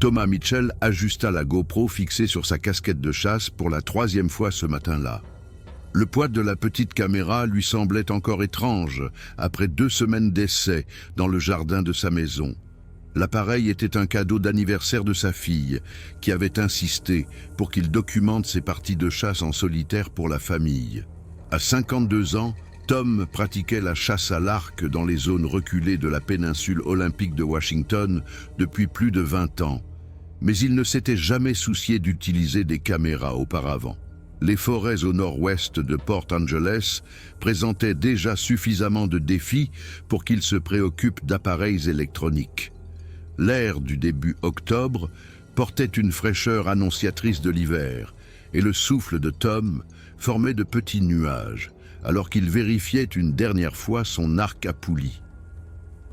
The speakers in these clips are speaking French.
Thomas Mitchell ajusta la GoPro fixée sur sa casquette de chasse pour la 3e fois ce matin-là. Le poids de la petite caméra lui semblait encore étrange après 2 semaines d'essai dans le jardin de sa maison. L'appareil était un cadeau d'anniversaire de sa fille, qui avait insisté pour qu'il documente ses parties de chasse en solitaire pour la famille. À 52 ans, Tom pratiquait la chasse à l'arc dans les zones reculées de la péninsule olympique de Washington depuis plus de 20 ans. Mais il ne s'était jamais soucié d'utiliser des caméras auparavant. Les forêts au nord-ouest de Port Angeles présentaient déjà suffisamment de défis pour qu'il se préoccupe d'appareils électroniques. L'air du début octobre portait une fraîcheur annonciatrice de l'hiver, et le souffle de Tom formait de petits nuages, alors qu'il vérifiait une dernière fois son arc à poulie.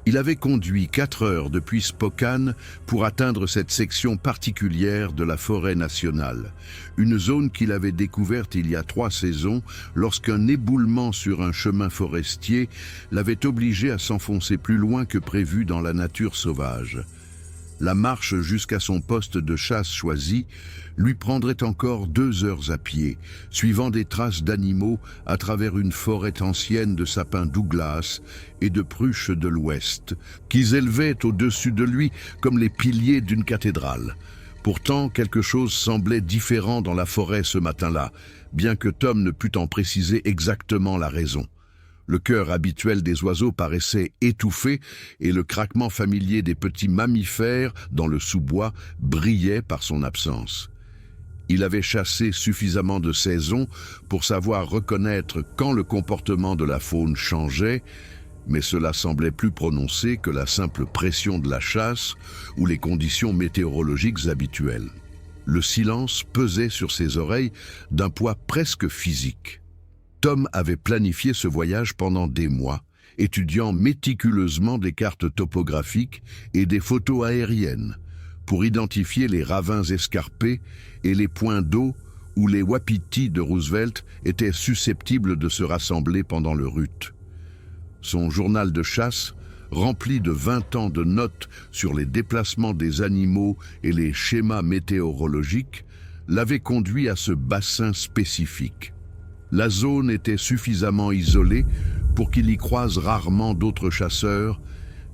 Il avait conduit 4 heures depuis Spokane pour atteindre cette section particulière de la forêt nationale, une zone qu'il avait découverte il y a 3 saisons lorsqu'un éboulement sur un chemin forestier l'avait obligé à s'enfoncer plus loin que prévu dans la nature sauvage. La marche jusqu'à son poste de chasse choisi lui prendrait encore 2 heures à pied, suivant des traces d'animaux à travers une forêt ancienne de sapins Douglas et de pruches de l'Ouest, qu'ils élevaient au-dessus de lui comme les piliers d'une cathédrale. Pourtant, quelque chose semblait différent dans la forêt ce matin-là, bien que Tom ne pût en préciser exactement la raison. Le chœur habituel des oiseaux paraissait étouffé et le craquement familier des petits mammifères dans le sous-bois brillait par son absence. Il avait chassé suffisamment de saisons pour savoir reconnaître quand le comportement de la faune changeait, mais cela semblait plus prononcé que la simple pression de la chasse ou les conditions météorologiques habituelles. Le silence pesait sur ses oreilles d'un poids presque physique. Tom avait planifié ce voyage pendant des mois, étudiant méticuleusement des cartes topographiques et des photos aériennes, pour identifier les ravins escarpés et les points d'eau où les wapitis de Roosevelt étaient susceptibles de se rassembler pendant le rut. Son journal de chasse, rempli de 20 ans de notes sur les déplacements des animaux et les schémas météorologiques, l'avait conduit à ce bassin spécifique. La zone était suffisamment isolée pour qu'il y croise rarement d'autres chasseurs,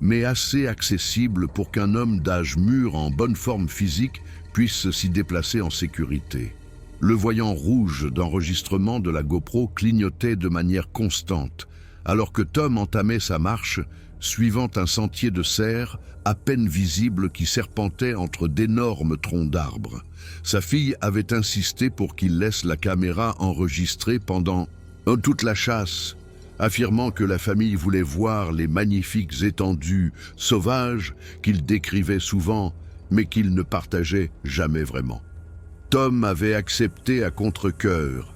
mais assez accessible pour qu'un homme d'âge mûr en bonne forme physique puisse s'y déplacer en sécurité. Le voyant rouge d'enregistrement de la GoPro clignotait de manière constante, alors que Tom entamait sa marche, suivant un sentier de serre à peine visible qui serpentait entre d'énormes troncs d'arbres. Sa fille avait insisté pour qu'il laisse la caméra enregistrer pendant toute la chasse, affirmant que la famille voulait voir les magnifiques étendues sauvages qu'il décrivait souvent, mais qu'il ne partageait jamais vraiment. Tom avait accepté à contre-cœur,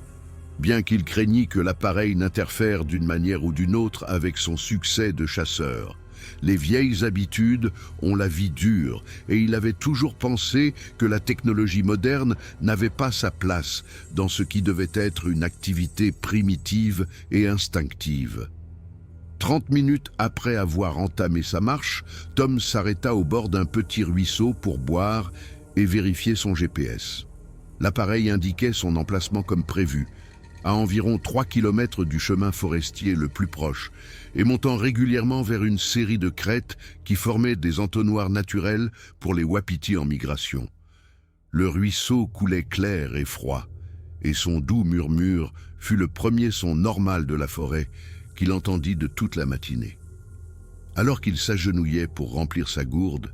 bien qu'il craignît que l'appareil n'interfère d'une manière ou d'une autre avec son succès de chasseur. Les vieilles habitudes ont la vie dure, et il avait toujours pensé que la technologie moderne n'avait pas sa place dans ce qui devait être une activité primitive et instinctive. 30 minutes après avoir entamé sa marche, Tom s'arrêta au bord d'un petit ruisseau pour boire et vérifier son GPS. L'appareil indiquait son emplacement comme prévu, à environ 3 km du chemin forestier le plus proche, et montant régulièrement vers une série de crêtes qui formaient des entonnoirs naturels pour les wapitis en migration. Le ruisseau coulait clair et froid, et son doux murmure fut le premier son normal de la forêt qu'il entendit de toute la matinée. Alors qu'il s'agenouillait pour remplir sa gourde,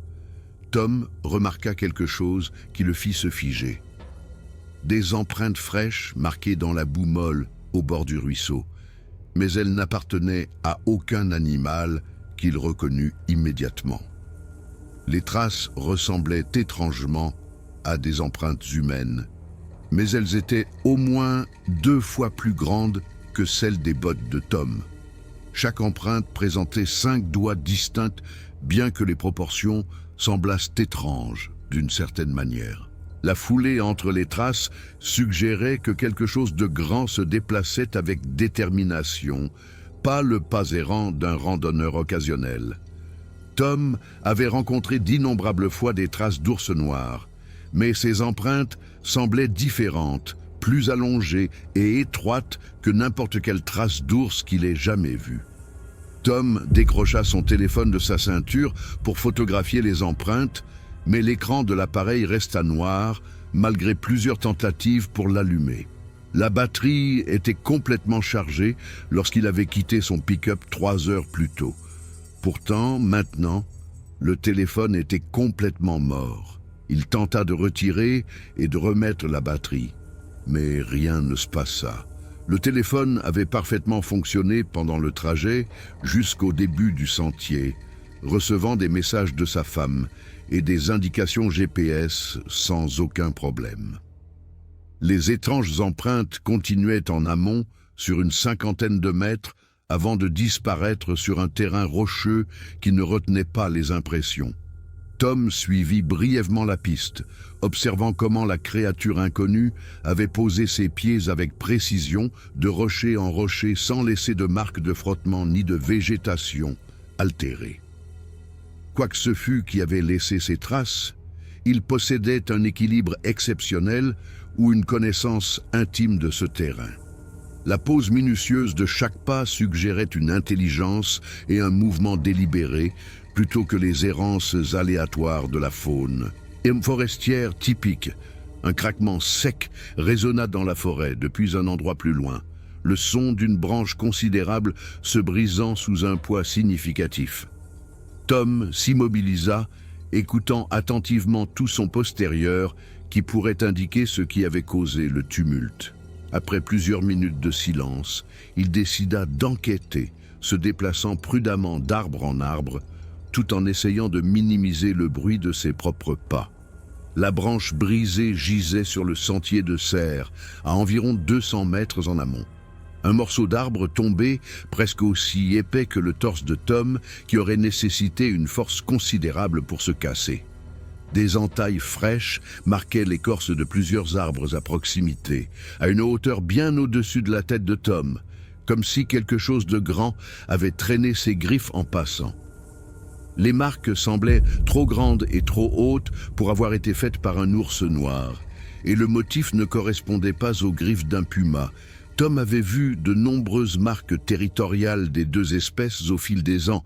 Tom remarqua quelque chose qui le fit se figer. Des empreintes fraîches marquées dans la boue molle au bord du ruisseau, mais elles n'appartenaient à aucun animal qu'il reconnut immédiatement. Les traces ressemblaient étrangement à des empreintes humaines, mais elles étaient au moins 2 fois plus grandes que celles des bottes de Tom. Chaque empreinte présentait 5 doigts distincts, bien que les proportions semblassent étranges d'une certaine manière. La foulée entre les traces suggérait que quelque chose de grand se déplaçait avec détermination, pas le pas errant d'un randonneur occasionnel. Tom avait rencontré d'innombrables fois des traces d'ours noirs, mais ces empreintes semblaient différentes, plus allongées et étroites que n'importe quelle trace d'ours qu'il ait jamais vue. Tom décrocha son téléphone de sa ceinture pour photographier les empreintes, mais l'écran de l'appareil resta noir malgré plusieurs tentatives pour l'allumer. La batterie était complètement chargée lorsqu'il avait quitté son pick-up 3 heures plus tôt. Pourtant, maintenant, le téléphone était complètement mort. Il tenta de retirer et de remettre la batterie, mais rien ne se passa. Le téléphone avait parfaitement fonctionné pendant le trajet jusqu'au début du sentier, recevant des messages de sa femme et des indications GPS sans aucun problème. Les étranges empreintes continuaient en amont sur une 50aine de mètres avant de disparaître sur un terrain rocheux qui ne retenait pas les impressions. Tom suivit brièvement la piste, observant comment la créature inconnue avait posé ses pieds avec précision de rocher en rocher sans laisser de marques de frottement ni de végétation altérée. Quoi que ce fût qui avait laissé ses traces, il possédait un équilibre exceptionnel ou une connaissance intime de ce terrain. La pose minutieuse de chaque pas suggérait une intelligence et un mouvement délibéré plutôt que les errances aléatoires de la faune. Une forestière typique, un craquement sec résonna dans la forêt depuis un endroit plus loin, le son d'une branche considérable se brisant sous un poids significatif. Tom s'immobilisa, écoutant attentivement tout son postérieur qui pourrait indiquer ce qui avait causé le tumulte. Après plusieurs minutes de silence, il décida d'enquêter, se déplaçant prudemment d'arbre en arbre, tout en essayant de minimiser le bruit de ses propres pas. La branche brisée gisait sur le sentier de serre, à environ 200 mètres en amont. Un morceau d'arbre tombé, presque aussi épais que le torse de Tom, qui aurait nécessité une force considérable pour se casser. Des entailles fraîches marquaient l'écorce de plusieurs arbres à proximité, à une hauteur bien au-dessus de la tête de Tom, comme si quelque chose de grand avait traîné ses griffes en passant. Les marques semblaient trop grandes et trop hautes pour avoir été faites par un ours noir, et le motif ne correspondait pas aux griffes d'un puma. Tom avait vu de nombreuses marques territoriales des deux espèces au fil des ans,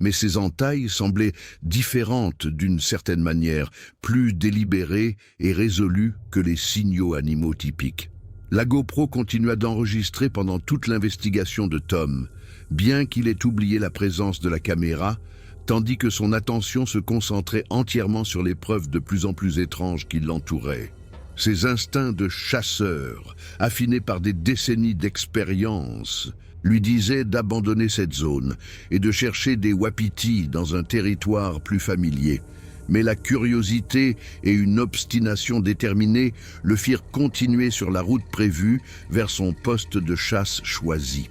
mais ces entailles semblaient différentes d'une certaine manière, plus délibérées et résolues que les signaux animaux typiques. La GoPro continua d'enregistrer pendant toute l'investigation de Tom, bien qu'il ait oublié la présence de la caméra, tandis que son attention se concentrait entièrement sur les preuves de plus en plus étranges qui l'entouraient. Ses instincts de chasseur, affinés par des décennies d'expérience, lui disaient d'abandonner cette zone et de chercher des wapitis dans un territoire plus familier. Mais la curiosité et une obstination déterminée le firent continuer sur la route prévue vers son poste de chasse choisi.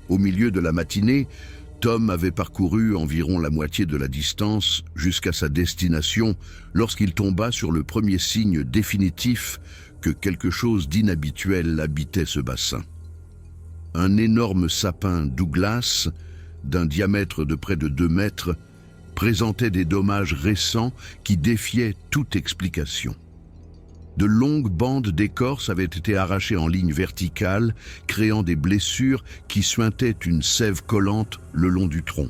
Au milieu de la matinée, Tom avait parcouru environ la moitié de la distance jusqu'à sa destination lorsqu'il tomba sur le premier signe définitif que quelque chose d'inhabituel habitait ce bassin. Un énorme sapin Douglas, d'un diamètre de près de 2 mètres, présentait des dommages récents qui défiaient toute explication. De longues bandes d'écorce avaient été arrachées en ligne verticale, créant des blessures qui suintaient une sève collante le long du tronc.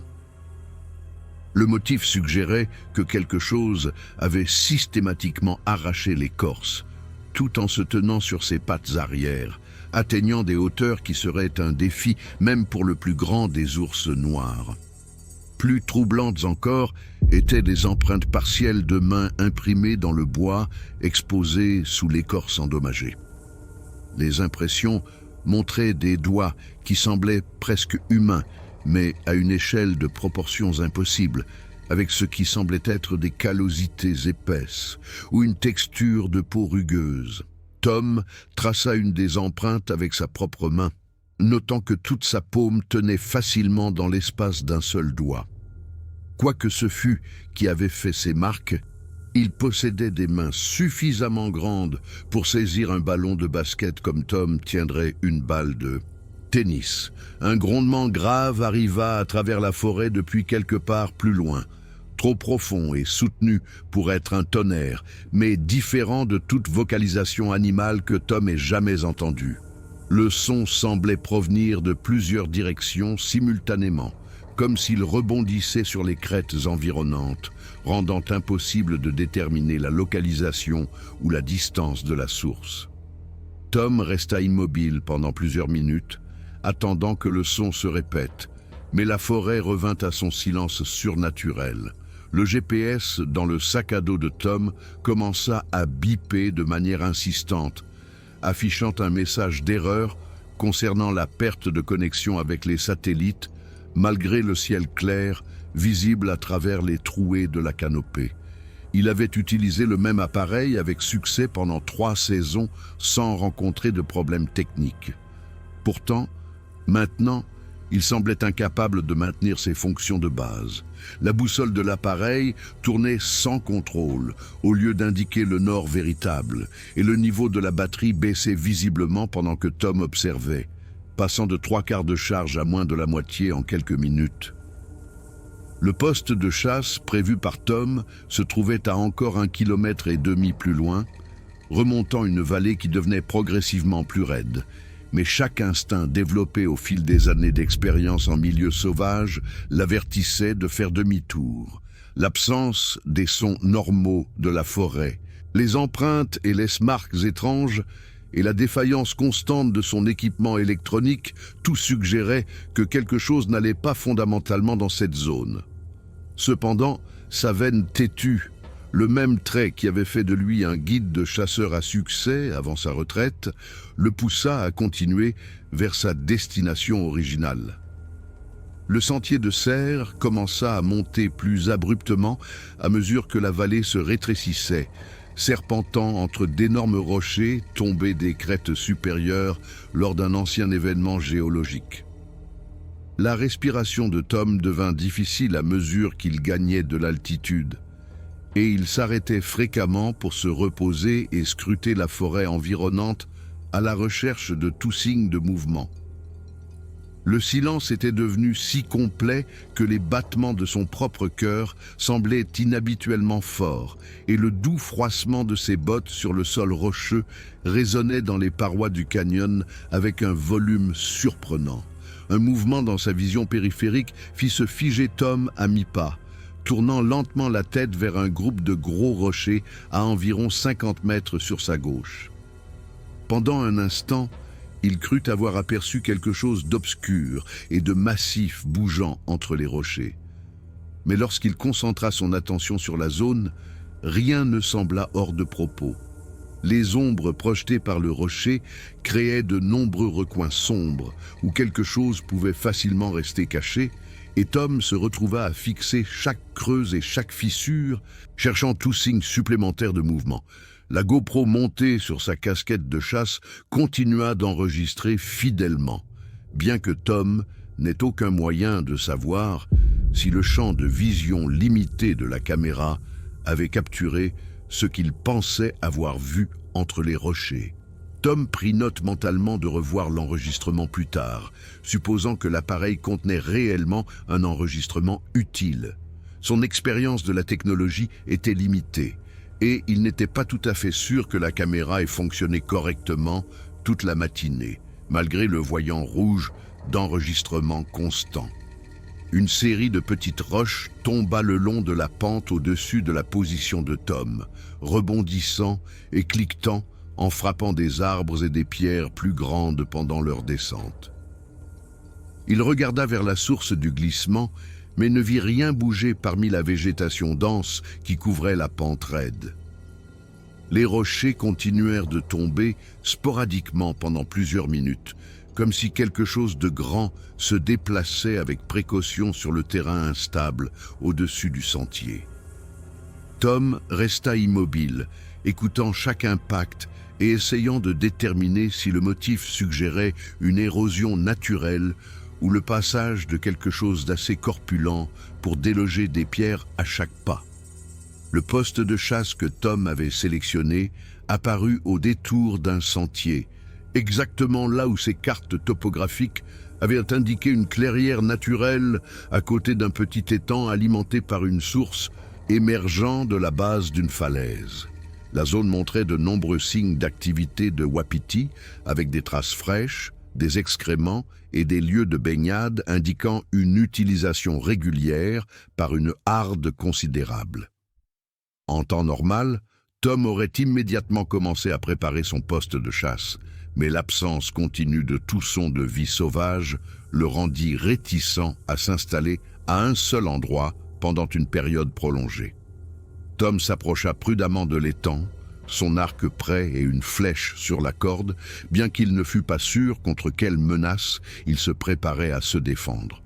Le motif suggérait que quelque chose avait systématiquement arraché l'écorce, tout en se tenant sur ses pattes arrière, atteignant des hauteurs qui seraient un défi même pour le plus grand des ours noirs. Plus troublantes encore étaient les empreintes partielles de mains imprimées dans le bois, exposées sous l'écorce endommagée. Les impressions montraient des doigts qui semblaient presque humains, mais à une échelle de proportions impossibles, avec ce qui semblait être des callosités épaisses ou une texture de peau rugueuse. Tom traça une des empreintes avec sa propre main, notant que toute sa paume tenait facilement dans l'espace d'un seul doigt. Quoi que ce fût qui avait fait ces marques, il possédait des mains suffisamment grandes pour saisir un ballon de basket comme Tom tiendrait une balle de Tennis. Un grondement grave arriva à travers la forêt depuis quelque part plus loin. Trop profond et soutenu pour être un tonnerre, mais différent de toute vocalisation animale que Tom ait jamais entendue. Le son semblait provenir de plusieurs directions simultanément, comme s'il rebondissait sur les crêtes environnantes, rendant impossible de déterminer la localisation ou la distance de la source. Tom resta immobile pendant plusieurs minutes, attendant que le son se répète, mais la forêt revint à son silence surnaturel. Le GPS dans le sac à dos de Tom commença à biper de manière insistante, affichant un message d'erreur concernant la perte de connexion avec les satellites, malgré le ciel clair, visible à travers les trouées de la canopée. Il avait utilisé le même appareil avec succès pendant 3 saisons sans rencontrer de problèmes techniques. Pourtant, maintenant, il semblait incapable de maintenir ses fonctions de base. La boussole de l'appareil tournait sans contrôle, au lieu d'indiquer le nord véritable, et le niveau de la batterie baissait visiblement pendant que Tom observait, passant de 3/4 de charge à moins de la moitié en quelques minutes. Le poste de chasse prévu par Tom se trouvait à encore 1,5 kilomètre plus loin, remontant une vallée qui devenait progressivement plus raide. Mais chaque instinct développé au fil des années d'expérience en milieu sauvage l'avertissait de faire demi-tour. L'absence des sons normaux de la forêt, les empreintes et les marques étranges et la défaillance constante de son équipement électronique, tout suggérait que quelque chose n'allait pas fondamentalement dans cette zone. Cependant, sa veine têtue, le même trait qui avait fait de lui un guide de chasseur à succès avant sa retraite, le poussa à continuer vers sa destination originale. Le sentier de serre commença à monter plus abruptement à mesure que la vallée se rétrécissait, serpentant entre d'énormes rochers tombés des crêtes supérieures lors d'un ancien événement géologique. La respiration de Tom devint difficile à mesure qu'il gagnait de l'altitude, et il s'arrêtait fréquemment pour se reposer et scruter la forêt environnante à la recherche de tout signe de mouvement. Le silence était devenu si complet que les battements de son propre cœur semblaient inhabituellement forts, et le doux froissement de ses bottes sur le sol rocheux résonnait dans les parois du canyon avec un volume surprenant. Un mouvement dans sa vision périphérique fit se figer Tom à mi-pas, tournant lentement la tête vers un groupe de gros rochers à environ 50 mètres sur sa gauche. Pendant un instant, il crut avoir aperçu quelque chose d'obscur et de massif bougeant entre les rochers. Mais lorsqu'il concentra son attention sur la zone, rien ne sembla hors de propos. Les ombres projetées par le rocher créaient de nombreux recoins sombres où quelque chose pouvait facilement rester caché, et Tom se retrouva à fixer chaque creuse et chaque fissure, cherchant tout signe supplémentaire de mouvement. La GoPro montée sur sa casquette de chasse continua d'enregistrer fidèlement, bien que Tom n'ait aucun moyen de savoir si le champ de vision limité de la caméra avait capturé ce qu'il pensait avoir vu entre les rochers. Tom prit note mentalement de revoir l'enregistrement plus tard, supposant que l'appareil contenait réellement un enregistrement utile. Son expérience de la technologie était limitée, et il n'était pas tout à fait sûr que la caméra ait fonctionné correctement toute la matinée, malgré le voyant rouge d'enregistrement constant. Une série de petites roches tomba le long de la pente au-dessus de la position de Tom, rebondissant et cliquetant en frappant des arbres et des pierres plus grandes pendant leur descente. Il regarda vers la source du glissement, mais ne vit rien bouger parmi la végétation dense qui couvrait la pente raide. Les rochers continuèrent de tomber sporadiquement pendant plusieurs minutes, comme si quelque chose de grand se déplaçait avec précaution sur le terrain instable au-dessus du sentier. Tom resta immobile, écoutant chaque impact et essayant de déterminer si le motif suggérait une érosion naturelle ou le passage de quelque chose d'assez corpulent pour déloger des pierres à chaque pas. Le poste de chasse que Tom avait sélectionné apparut au détour d'un sentier, exactement là où ces cartes topographiques avaient indiqué une clairière naturelle à côté d'un petit étang alimenté par une source émergeant de la base d'une falaise. La zone montrait de nombreux signes d'activité de wapiti, avec des traces fraîches, des excréments et des lieux de baignade indiquant une utilisation régulière par une harde considérable. En temps normal, Tom aurait immédiatement commencé à préparer son poste de chasse, mais l'absence continue de tout son de vie sauvage le rendit réticent à s'installer à un seul endroit pendant une période prolongée. Tom s'approcha prudemment de l'étang, son arc prêt et une flèche sur la corde, bien qu'il ne fût pas sûr contre quelle menace il se préparait à se défendre.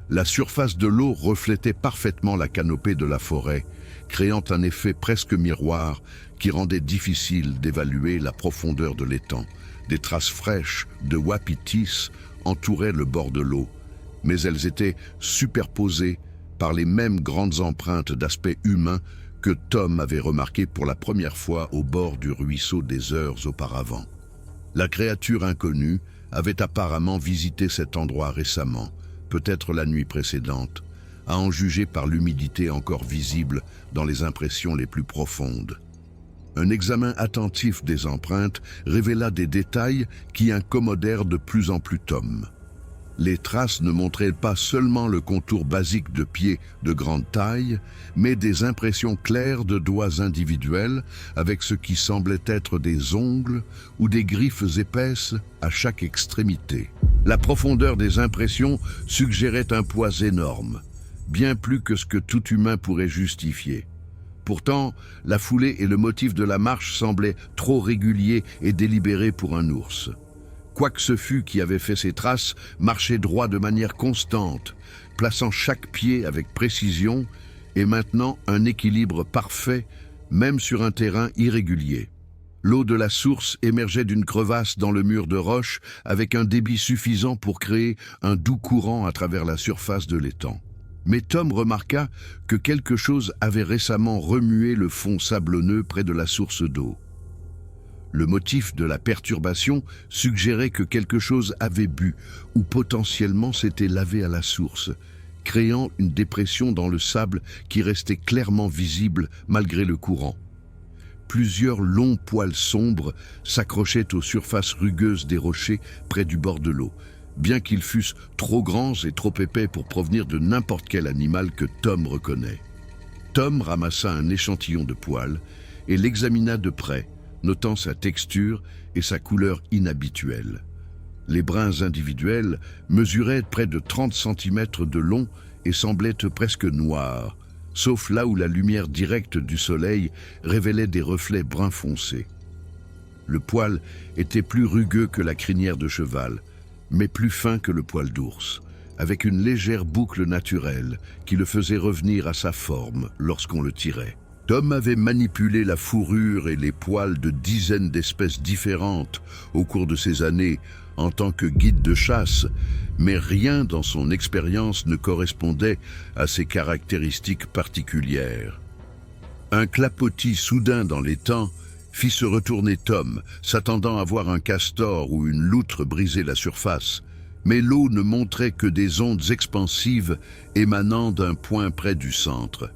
La surface de l'eau reflétait parfaitement la canopée de la forêt, créant un effet presque miroir qui rendait difficile d'évaluer la profondeur de l'étang. Des traces fraîches de wapitis entouraient le bord de l'eau, mais elles étaient superposées par les mêmes grandes empreintes d'aspect humain que Tom avait remarquées pour la première fois au bord du ruisseau des heures auparavant. La créature inconnue avait apparemment visité cet endroit récemment, peut-être la nuit précédente, à en juger par l'humidité encore visible dans les impressions les plus profondes. Un examen attentif des empreintes révéla des détails qui incommodèrent de plus en plus Tom. Les traces ne montraient pas seulement le contour basique de pieds de grande taille, mais des impressions claires de doigts individuels avec ce qui semblait être des ongles ou des griffes épaisses à chaque extrémité. La profondeur des impressions suggérait un poids énorme, bien plus que ce que tout humain pourrait justifier. Pourtant, la foulée et le motif de la marche semblaient trop réguliers et délibérés pour un ours. Quoi que ce fût qui avait fait ces traces, marchait droit de manière constante, plaçant chaque pied avec précision et maintenant un équilibre parfait, même sur un terrain irrégulier. L'eau de la source émergeait d'une crevasse dans le mur de roche avec un débit suffisant pour créer un doux courant à travers la surface de l'étang. Mais Tom remarqua que quelque chose avait récemment remué le fond sablonneux près de la source d'eau. Le motif de la perturbation suggérait que quelque chose avait bu ou potentiellement s'était lavé à la source, créant une dépression dans le sable qui restait clairement visible malgré le courant. Plusieurs longs poils sombres s'accrochaient aux surfaces rugueuses des rochers près du bord de l'eau, bien qu'ils fussent trop grands et trop épais pour provenir de n'importe quel animal que Tom reconnaît. Tom ramassa un échantillon de poils et l'examina de près, notant sa texture et sa couleur inhabituelle. Les brins individuels mesuraient près de 30 cm de long et semblaient presque noirs, sauf là où la lumière directe du soleil révélait des reflets brun foncé. Le poil était plus rugueux que la crinière de cheval, mais plus fin que le poil d'ours, avec une légère boucle naturelle qui le faisait revenir à sa forme lorsqu'on le tirait. Tom avait manipulé la fourrure et les poils de dizaines d'espèces différentes au cours de ses années en tant que guide de chasse, mais rien dans son expérience ne correspondait à ses caractéristiques particulières. Un clapotis soudain dans l'étang fit se retourner Tom, s'attendant à voir un castor ou une loutre briser la surface, mais l'eau ne montrait que des ondes expansives émanant d'un point près du centre.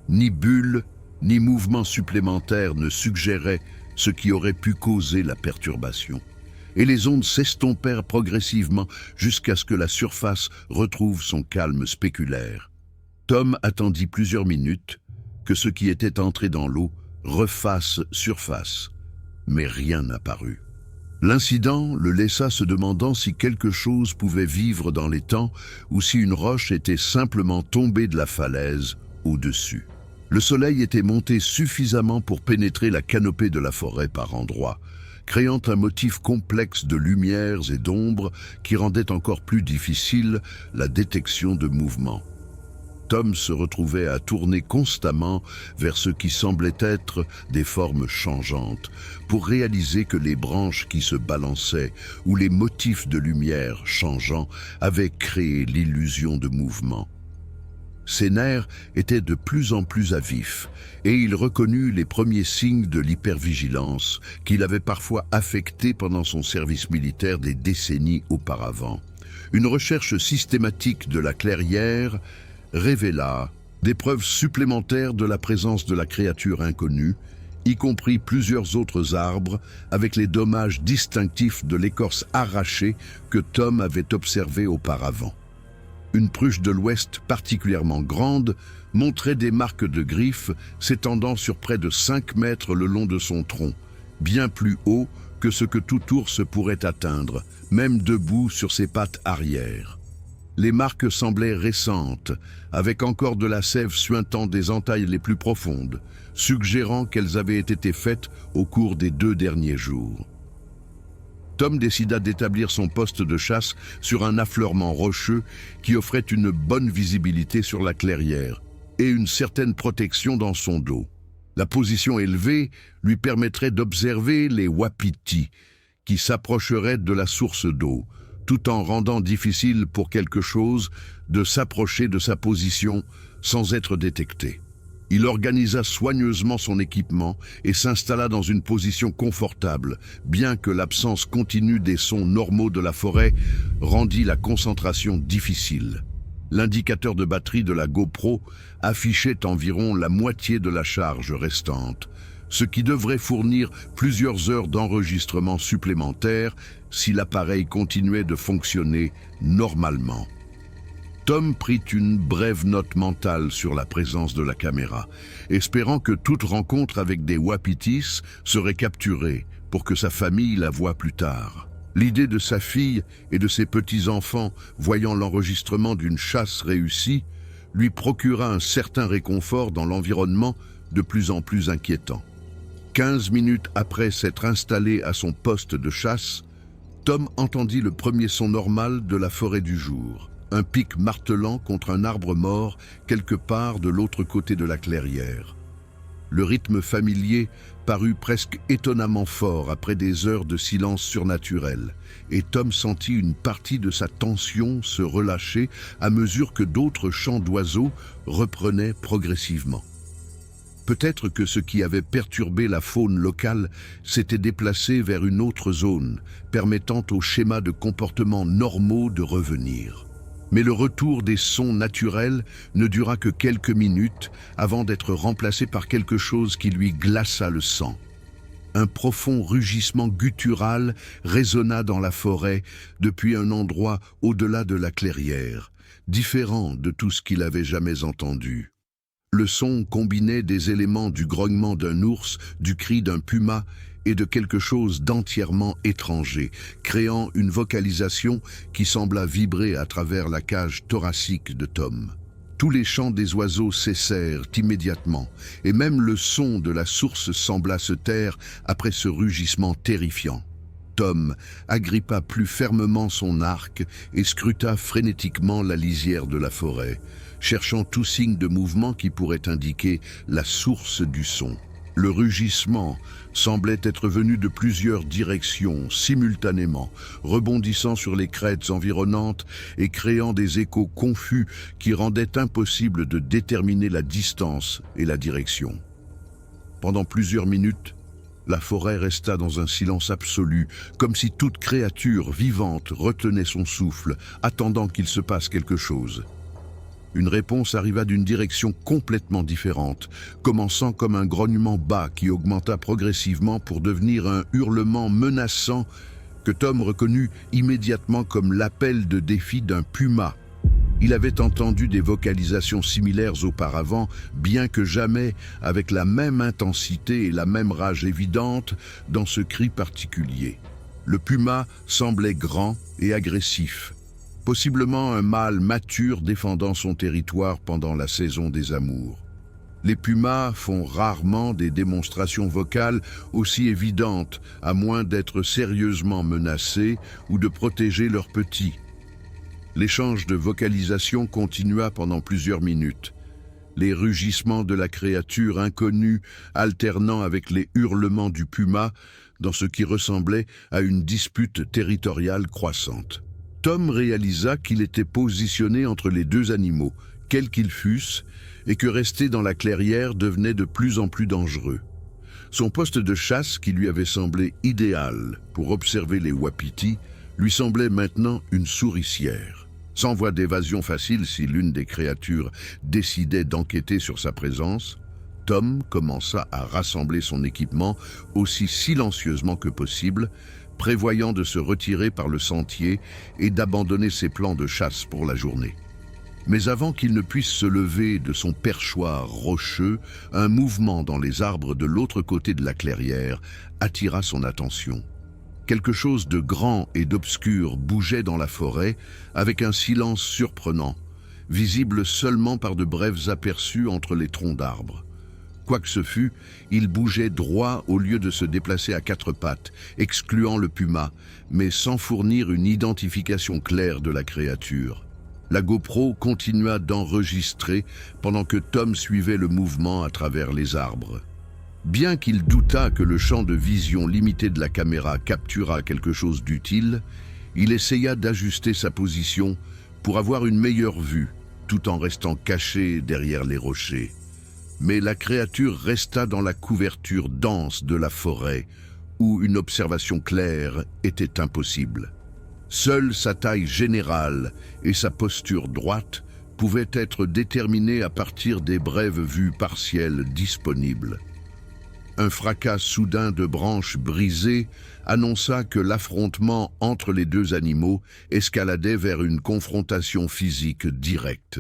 Ni bulle, ni mouvement supplémentaire ne suggéraient ce qui aurait pu causer la perturbation. Et les ondes s'estompèrent progressivement jusqu'à ce que la surface retrouve son calme spéculaire. Tom attendit plusieurs minutes que ce qui était entré dans l'eau refasse surface, mais rien n'apparut. L'incident le laissa se demandant si quelque chose pouvait vivre dans l'étang ou si une roche était simplement tombée de la falaise au-dessus. Le soleil était monté suffisamment pour pénétrer la canopée de la forêt par endroits, créant un motif complexe de lumières et d'ombres qui rendait encore plus difficile la détection de mouvements. Tom se retrouvait à tourner constamment vers ce qui semblait être des formes changeantes, pour réaliser que les branches qui se balançaient ou les motifs de lumière changeants avaient créé l'illusion de mouvement. Ses nerfs étaient de plus en plus à vif, et il reconnut les premiers signes de l'hypervigilance qu'il avait parfois affecté pendant son service militaire des décennies auparavant. Une recherche systématique de la clairière révéla des preuves supplémentaires de la présence de la créature inconnue, y compris plusieurs autres arbres avec les dommages distinctifs de l'écorce arrachée que Tom avait observée auparavant. Une pruche de l'Ouest particulièrement grande montrait des marques de griffes s'étendant sur près de 5 mètres le long de son tronc, bien plus haut que ce que tout ours pourrait atteindre, même debout sur ses pattes arrière. Les marques semblaient récentes, avec encore de la sève suintant des entailles les plus profondes, suggérant qu'elles avaient été faites au cours des 2 derniers jours. Tom décida d'établir son poste de chasse sur un affleurement rocheux qui offrait une bonne visibilité sur la clairière et une certaine protection dans son dos. La position élevée lui permettrait d'observer les wapitis qui s'approcheraient de la source d'eau, tout en rendant difficile pour quelque chose de s'approcher de sa position sans être détecté. Il organisa soigneusement son équipement et s'installa dans une position confortable, bien que l'absence continue des sons normaux de la forêt rendit la concentration difficile. L'indicateur de batterie de la GoPro affichait environ la moitié de la charge restante, ce qui devrait fournir plusieurs heures d'enregistrement supplémentaires si l'appareil continuait de fonctionner normalement. Tom prit une brève note mentale sur la présence de la caméra, espérant que toute rencontre avec des wapitis serait capturée pour que sa famille la voie plus tard. L'idée de sa fille et de ses petits-enfants voyant l'enregistrement d'une chasse réussie lui procura un certain réconfort dans l'environnement de plus en plus inquiétant. 15 minutes après s'être installé à son poste de chasse, Tom entendit le premier son normal de la forêt du jour. Un pic martelant contre un arbre mort quelque part de l'autre côté de la clairière. Le rythme familier parut presque étonnamment fort après des heures de silence surnaturel, et Tom sentit une partie de sa tension se relâcher à mesure que d'autres chants d'oiseaux reprenaient progressivement. Peut-être que ce qui avait perturbé la faune locale s'était déplacé vers une autre zone, permettant aux schémas de comportement normaux de revenir. Mais le retour des sons naturels ne dura que quelques minutes avant d'être remplacé par quelque chose qui lui glaça le sang. Un profond rugissement guttural résonna dans la forêt depuis un endroit au-delà de la clairière, différent de tout ce qu'il avait jamais entendu. Le son combinait des éléments du grognement d'un ours, du cri d'un puma et de quelque chose d'entièrement étranger, créant une vocalisation qui sembla vibrer à travers la cage thoracique de Tom. Tous les chants des oiseaux cessèrent immédiatement, et même le son de la source sembla se taire après ce rugissement terrifiant. Tom agrippa plus fermement son arc et scruta frénétiquement la lisière de la forêt, cherchant tout signe de mouvement qui pourrait indiquer la source du son. Le rugissement semblait être venu de plusieurs directions simultanément, rebondissant sur les crêtes environnantes et créant des échos confus qui rendaient impossible de déterminer la distance et la direction. Pendant plusieurs minutes, la forêt resta dans un silence absolu, comme si toute créature vivante retenait son souffle, attendant qu'il se passe quelque chose. Une réponse arriva d'une direction complètement différente, commençant comme un grognement bas qui augmenta progressivement pour devenir un hurlement menaçant que Tom reconnut immédiatement comme l'appel de défi d'un puma. Il avait entendu des vocalisations similaires auparavant, bien que jamais avec la même intensité et la même rage évidente dans ce cri particulier. Le puma semblait grand et agressif, possiblement un mâle mature défendant son territoire pendant la saison des amours. Les pumas font rarement des démonstrations vocales aussi évidentes, à moins d'être sérieusement menacés ou de protéger leurs petits. L'échange de vocalisation continua pendant plusieurs minutes, les rugissements de la créature inconnue alternant avec les hurlements du puma dans ce qui ressemblait à une dispute territoriale croissante. Tom réalisa qu'il était positionné entre les deux animaux, quels qu'ils fussent, et que rester dans la clairière devenait de plus en plus dangereux. Son poste de chasse, qui lui avait semblé idéal pour observer les wapitis, lui semblait maintenant une souricière. Sans voie d'évasion facile si l'une des créatures décidait d'enquêter sur sa présence, Tom commença à rassembler son équipement aussi silencieusement que possible, prévoyant de se retirer par le sentier et d'abandonner ses plans de chasse pour la journée. Mais avant qu'il ne puisse se lever de son perchoir rocheux, un mouvement dans les arbres de l'autre côté de la clairière attira son attention. Quelque chose de grand et d'obscur bougeait dans la forêt avec un silence surprenant, visible seulement par de brefs aperçus entre les troncs d'arbres. Quoi que ce fût, il bougeait droit au lieu de se déplacer à quatre pattes, excluant le puma, mais sans fournir une identification claire de la créature. La GoPro continua d'enregistrer pendant que Tom suivait le mouvement à travers les arbres. Bien qu'il doutât que le champ de vision limité de la caméra capturât quelque chose d'utile, il essaya d'ajuster sa position pour avoir une meilleure vue, tout en restant caché derrière les rochers. Mais la créature resta dans la couverture dense de la forêt, où une observation claire était impossible. Seule sa taille générale et sa posture droite pouvaient être déterminées à partir des brèves vues partielles disponibles. Un fracas soudain de branches brisées annonça que l'affrontement entre les deux animaux escaladait vers une confrontation physique directe.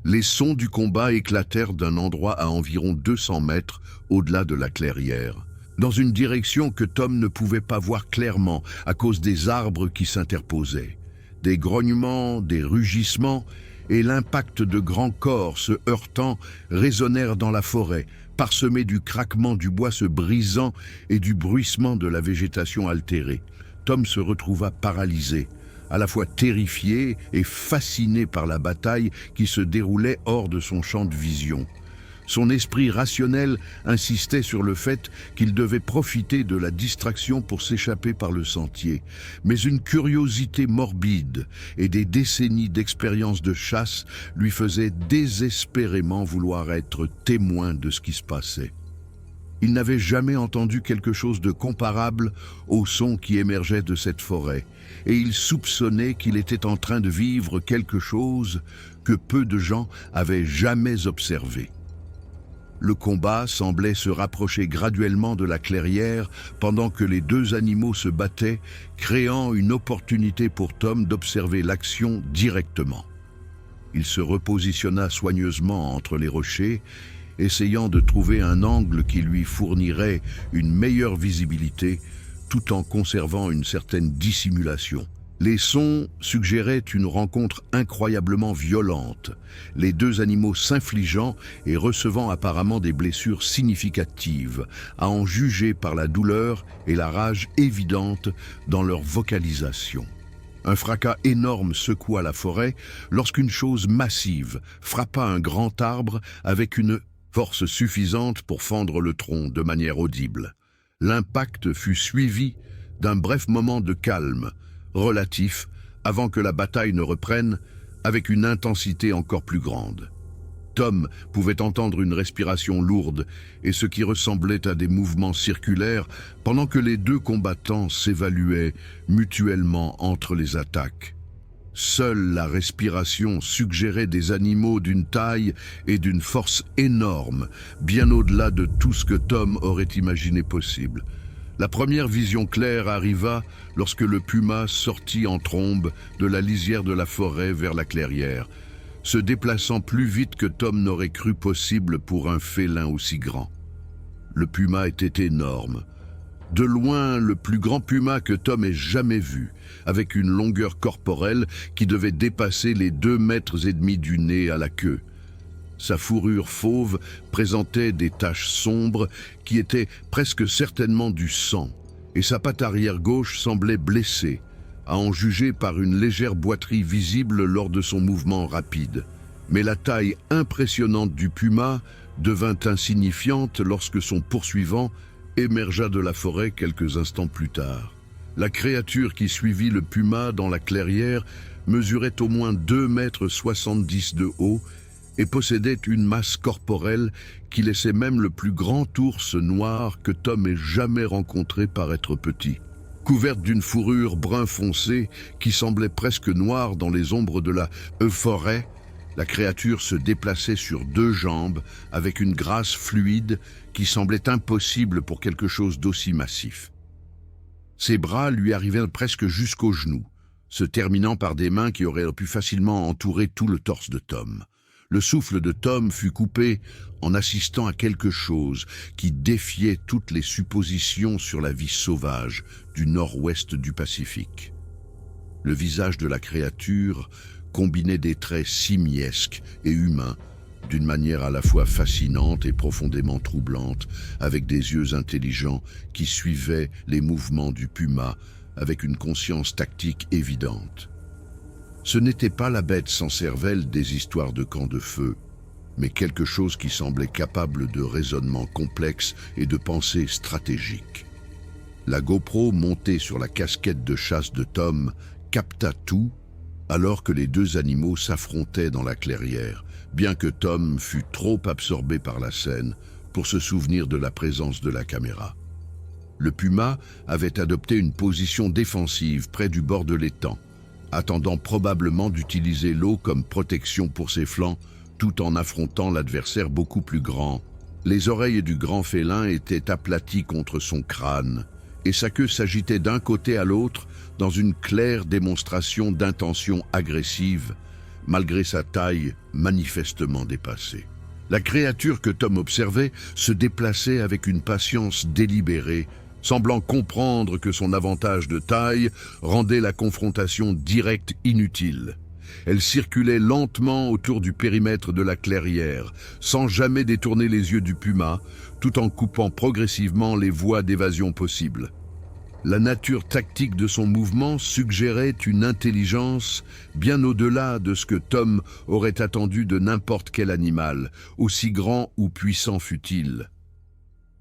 Les sons du combat éclatèrent d'un endroit à environ 200 mètres au-delà de la clairière, dans une direction que Tom ne pouvait pas voir clairement à cause des arbres qui s'interposaient. Des grognements, des rugissements et l'impact de grands corps se heurtant résonnèrent dans la forêt, parsemés du craquement du bois se brisant et du bruissement de la végétation altérée. Tom se retrouva paralysé, à la fois terrifié et fasciné par la bataille qui se déroulait hors de son champ de vision. Son esprit rationnel insistait sur le fait qu'il devait profiter de la distraction pour s'échapper par le sentier. Mais une curiosité morbide et des décennies d'expérience de chasse lui faisaient désespérément vouloir être témoin de ce qui se passait. Il n'avait jamais entendu quelque chose de comparable au son qui émergeait de cette forêt, et il soupçonnait qu'il était en train de vivre quelque chose que peu de gens avaient jamais observé. Le combat semblait se rapprocher graduellement de la clairière pendant que les deux animaux se battaient, créant une opportunité pour Tom d'observer l'action directement. Il se repositionna soigneusement entre les rochers, essayant de trouver un angle qui lui fournirait une meilleure visibilité tout en conservant une certaine dissimulation. Les sons suggéraient une rencontre incroyablement violente, les deux animaux s'infligeant et recevant apparemment des blessures significatives, à en juger par la douleur et la rage évidente dans leur vocalisation. Un fracas énorme secoua la forêt lorsqu'une chose massive frappa un grand arbre avec une force suffisante pour fendre le tronc de manière audible. L'impact fut suivi d'un bref moment de calme, relatif, avant que la bataille ne reprenne avec une intensité encore plus grande. Tom pouvait entendre une respiration lourde et ce qui ressemblait à des mouvements circulaires pendant que les deux combattants s'évaluaient mutuellement entre les attaques. Seule la respiration suggérait des animaux d'une taille et d'une force énorme, bien au-delà de tout ce que Tom aurait imaginé possible. La première vision claire arriva lorsque le puma sortit en trombe de la lisière de la forêt vers la clairière, se déplaçant plus vite que Tom n'aurait cru possible pour un félin aussi grand. Le puma était énorme, de loin le plus grand puma que Tom ait jamais vu, avec une longueur corporelle qui devait dépasser les 2,5 mètres du nez à la queue. Sa fourrure fauve présentait des taches sombres qui étaient presque certainement du sang, et sa patte arrière gauche semblait blessée, à en juger par une légère boiterie visible lors de son mouvement rapide. Mais la taille impressionnante du puma devint insignifiante lorsque son poursuivant émergea de la forêt quelques instants plus tard. La créature qui suivit le puma dans la clairière mesurait au moins 2,70 m de haut et possédait une masse corporelle qui laissait même le plus grand ours noir que Tom ait jamais rencontré paraître petit. Couverte d'une fourrure brun foncé qui semblait presque noire dans les ombres de la forêt, la créature se déplaçait sur deux jambes avec une grâce fluide qui semblait impossible pour quelque chose d'aussi massif. Ses bras lui arrivaient presque jusqu'aux genoux, se terminant par des mains qui auraient pu facilement entourer tout le torse de Tom. Le souffle de Tom fut coupé en assistant à quelque chose qui défiait toutes les suppositions sur la vie sauvage du nord-ouest du Pacifique. Le visage de la créature combinait des traits simiesques et humains d'une manière à la fois fascinante et profondément troublante, avec des yeux intelligents qui suivaient les mouvements du puma avec une conscience tactique évidente. Ce n'était pas la bête sans cervelle des histoires de camps de feu, mais quelque chose qui semblait capable de raisonnement complexe et de pensée stratégique. La GoPro montée sur la casquette de chasse de Tom capta tout, alors que les deux animaux s'affrontaient dans la clairière, bien que Tom fût trop absorbé par la scène pour se souvenir de la présence de la caméra. Le puma avait adopté une position défensive près du bord de l'étang, attendant probablement d'utiliser l'eau comme protection pour ses flancs, tout en affrontant l'adversaire beaucoup plus grand. Les oreilles du grand félin étaient aplaties contre son crâne, et sa queue s'agitait d'un côté à l'autre dans une claire démonstration d'intention agressive, malgré sa taille manifestement dépassée. La créature que Tom observait se déplaçait avec une patience délibérée, semblant comprendre que son avantage de taille rendait la confrontation directe inutile. Elle circulait lentement autour du périmètre de la clairière, sans jamais détourner les yeux du puma, tout en coupant progressivement les voies d'évasion possibles. La nature tactique de son mouvement suggérait une intelligence bien au-delà de ce que Tom aurait attendu de n'importe quel animal, aussi grand ou puissant fût-il.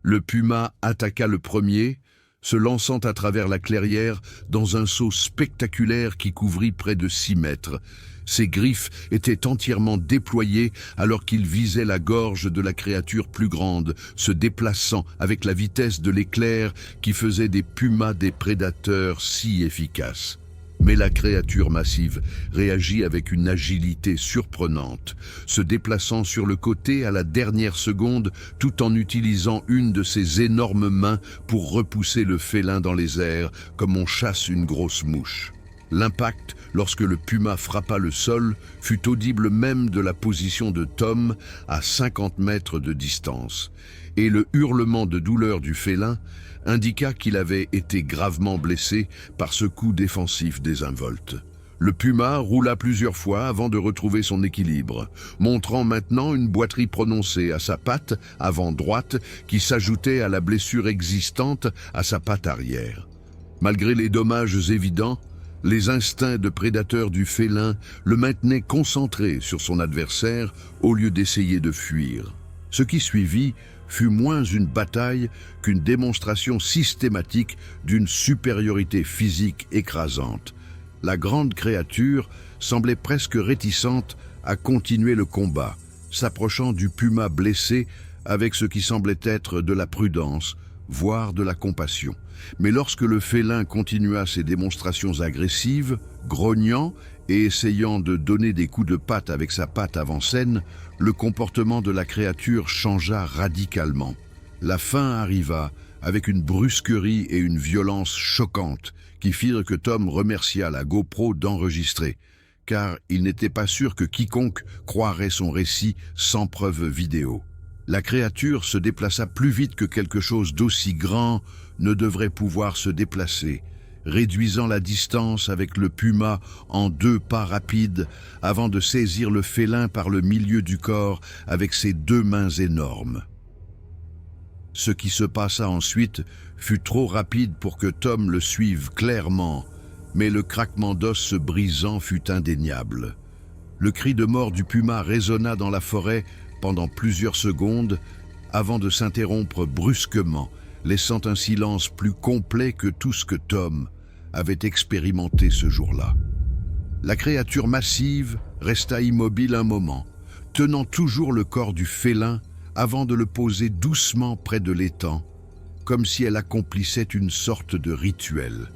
Le puma attaqua le premier, se lançant à travers la clairière dans un saut spectaculaire qui couvrit près de 6 mètres. Ses griffes étaient entièrement déployées alors qu'il visait la gorge de la créature plus grande, se déplaçant avec la vitesse de l'éclair qui faisait des pumas des prédateurs si efficaces. Mais la créature massive réagit avec une agilité surprenante, se déplaçant sur le côté à la dernière seconde tout en utilisant une de ses énormes mains pour repousser le félin dans les airs comme on chasse une grosse mouche. L'impact, lorsque le puma frappa le sol, fut audible même de la position de Tom à 50 mètres de distance, et le hurlement de douleur du félin indiqua qu'il avait été gravement blessé par ce coup défensif désinvolte. Le puma roula plusieurs fois avant de retrouver son équilibre, montrant maintenant une boiterie prononcée à sa patte avant droite qui s'ajoutait à la blessure existante à sa patte arrière. Malgré les dommages évidents, les instincts de prédateur du félin le maintenaient concentré sur son adversaire au lieu d'essayer de fuir. Ce qui suivit fut moins une bataille qu'une démonstration systématique d'une supériorité physique écrasante. La grande créature semblait presque réticente à continuer le combat, s'approchant du puma blessé avec ce qui semblait être de la prudence, voire de la compassion. Mais lorsque le félin continua ses démonstrations agressives, grognant et essayant de donner des coups de patte avec sa patte avant-scène, le comportement de la créature changea radicalement. La fin arriva avec une brusquerie et une violence choquantes qui firent que Tom remercia la GoPro d'enregistrer, car il n'était pas sûr que quiconque croirait son récit sans preuve vidéo. La créature se déplaça plus vite que quelque chose d'aussi grand ne devrait pouvoir se déplacer, réduisant la distance avec le puma en 2 pas rapides avant de saisir le félin par le milieu du corps avec ses 2 mains énormes. Ce qui se passa ensuite fut trop rapide pour que Tom le suive clairement, mais le craquement d'os se brisant fut indéniable. Le cri de mort du puma résonna dans la forêt pendant plusieurs secondes avant de s'interrompre brusquement, laissant un silence plus complet que tout ce que Tom avait expérimenté ce jour-là. La créature massive resta immobile un moment, tenant toujours le corps du félin avant de le poser doucement près de l'étang, comme si elle accomplissait une sorte de rituel.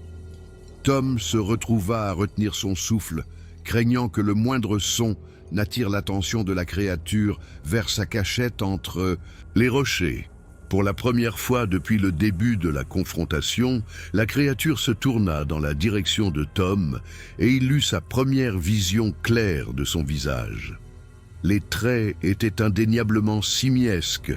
Tom se retrouva à retenir son souffle, craignant que le moindre son n'attire l'attention de la créature vers sa cachette entre les rochers. Pour la première fois depuis le début de la confrontation, la créature se tourna dans la direction de Tom et il eut sa première vision claire de son visage. Les traits étaient indéniablement simiesques,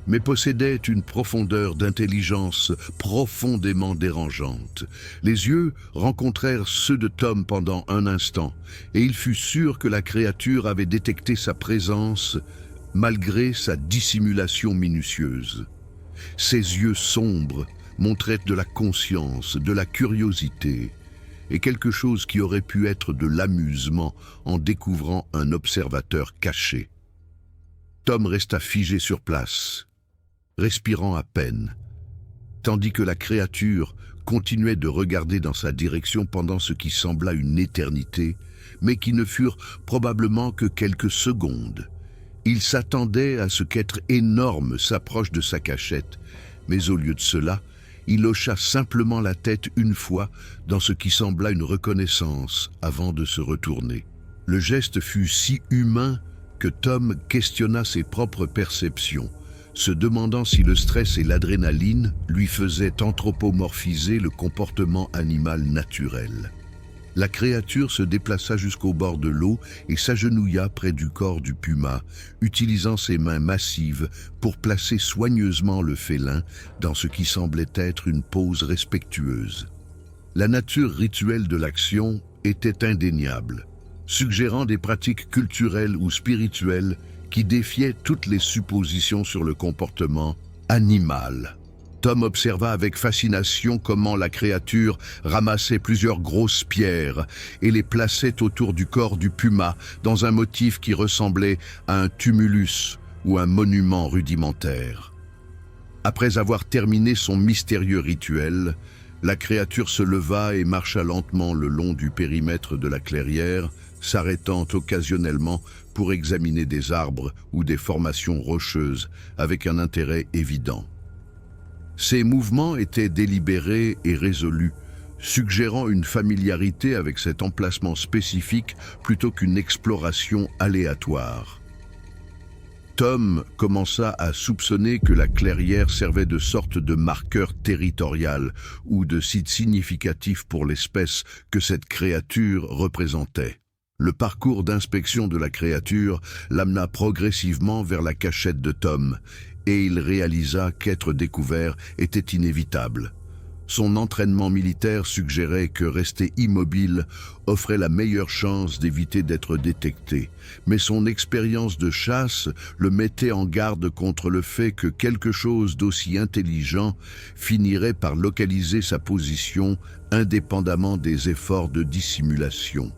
mais possédaient une profondeur d'intelligence profondément dérangeante. Les yeux rencontrèrent ceux de Tom pendant un instant, et il fut sûr que la créature avait détecté sa présence malgré sa dissimulation minutieuse. Ses yeux sombres montraient de la conscience, de la curiosité, et quelque chose qui aurait pu être de l'amusement en découvrant un observateur caché. Tom resta figé sur place, respirant à peine, tandis que la créature continuait de regarder dans sa direction pendant ce qui sembla une éternité, mais qui ne furent probablement que quelques secondes. Il s'attendait à ce qu'être énorme s'approche de sa cachette, mais au lieu de cela, il hocha simplement la tête une fois dans ce qui sembla une reconnaissance avant de se retourner. Le geste fut si humain que Tom questionna ses propres perceptions, se demandant si le stress et l'adrénaline lui faisaient anthropomorphiser le comportement animal naturel. La créature se déplaça jusqu'au bord de l'eau et s'agenouilla près du corps du puma, utilisant ses mains massives pour placer soigneusement le félin dans ce qui semblait être une pose respectueuse. La nature rituelle de l'action était indéniable, suggérant des pratiques culturelles ou spirituelles qui défiaient toutes les suppositions sur le comportement animal. Tom observa avec fascination comment la créature ramassait plusieurs grosses pierres et les plaçait autour du corps du puma dans un motif qui ressemblait à un tumulus ou un monument rudimentaire. Après avoir terminé son mystérieux rituel, la créature se leva et marcha lentement le long du périmètre de la clairière, s'arrêtant occasionnellement pour examiner des arbres ou des formations rocheuses avec un intérêt évident. Ses mouvements étaient délibérés et résolus, suggérant une familiarité avec cet emplacement spécifique plutôt qu'une exploration aléatoire. Tom commença à soupçonner que la clairière servait de sorte de marqueur territorial ou de site significatif pour l'espèce que cette créature représentait. Le parcours d'inspection de la créature l'amena progressivement vers la cachette de Tom, et il réalisa qu'être découvert était inévitable. Son entraînement militaire suggérait que rester immobile offrait la meilleure chance d'éviter d'être détecté, mais son expérience de chasse le mettait en garde contre le fait que quelque chose d'aussi intelligent finirait par localiser sa position indépendamment des efforts de dissimulation.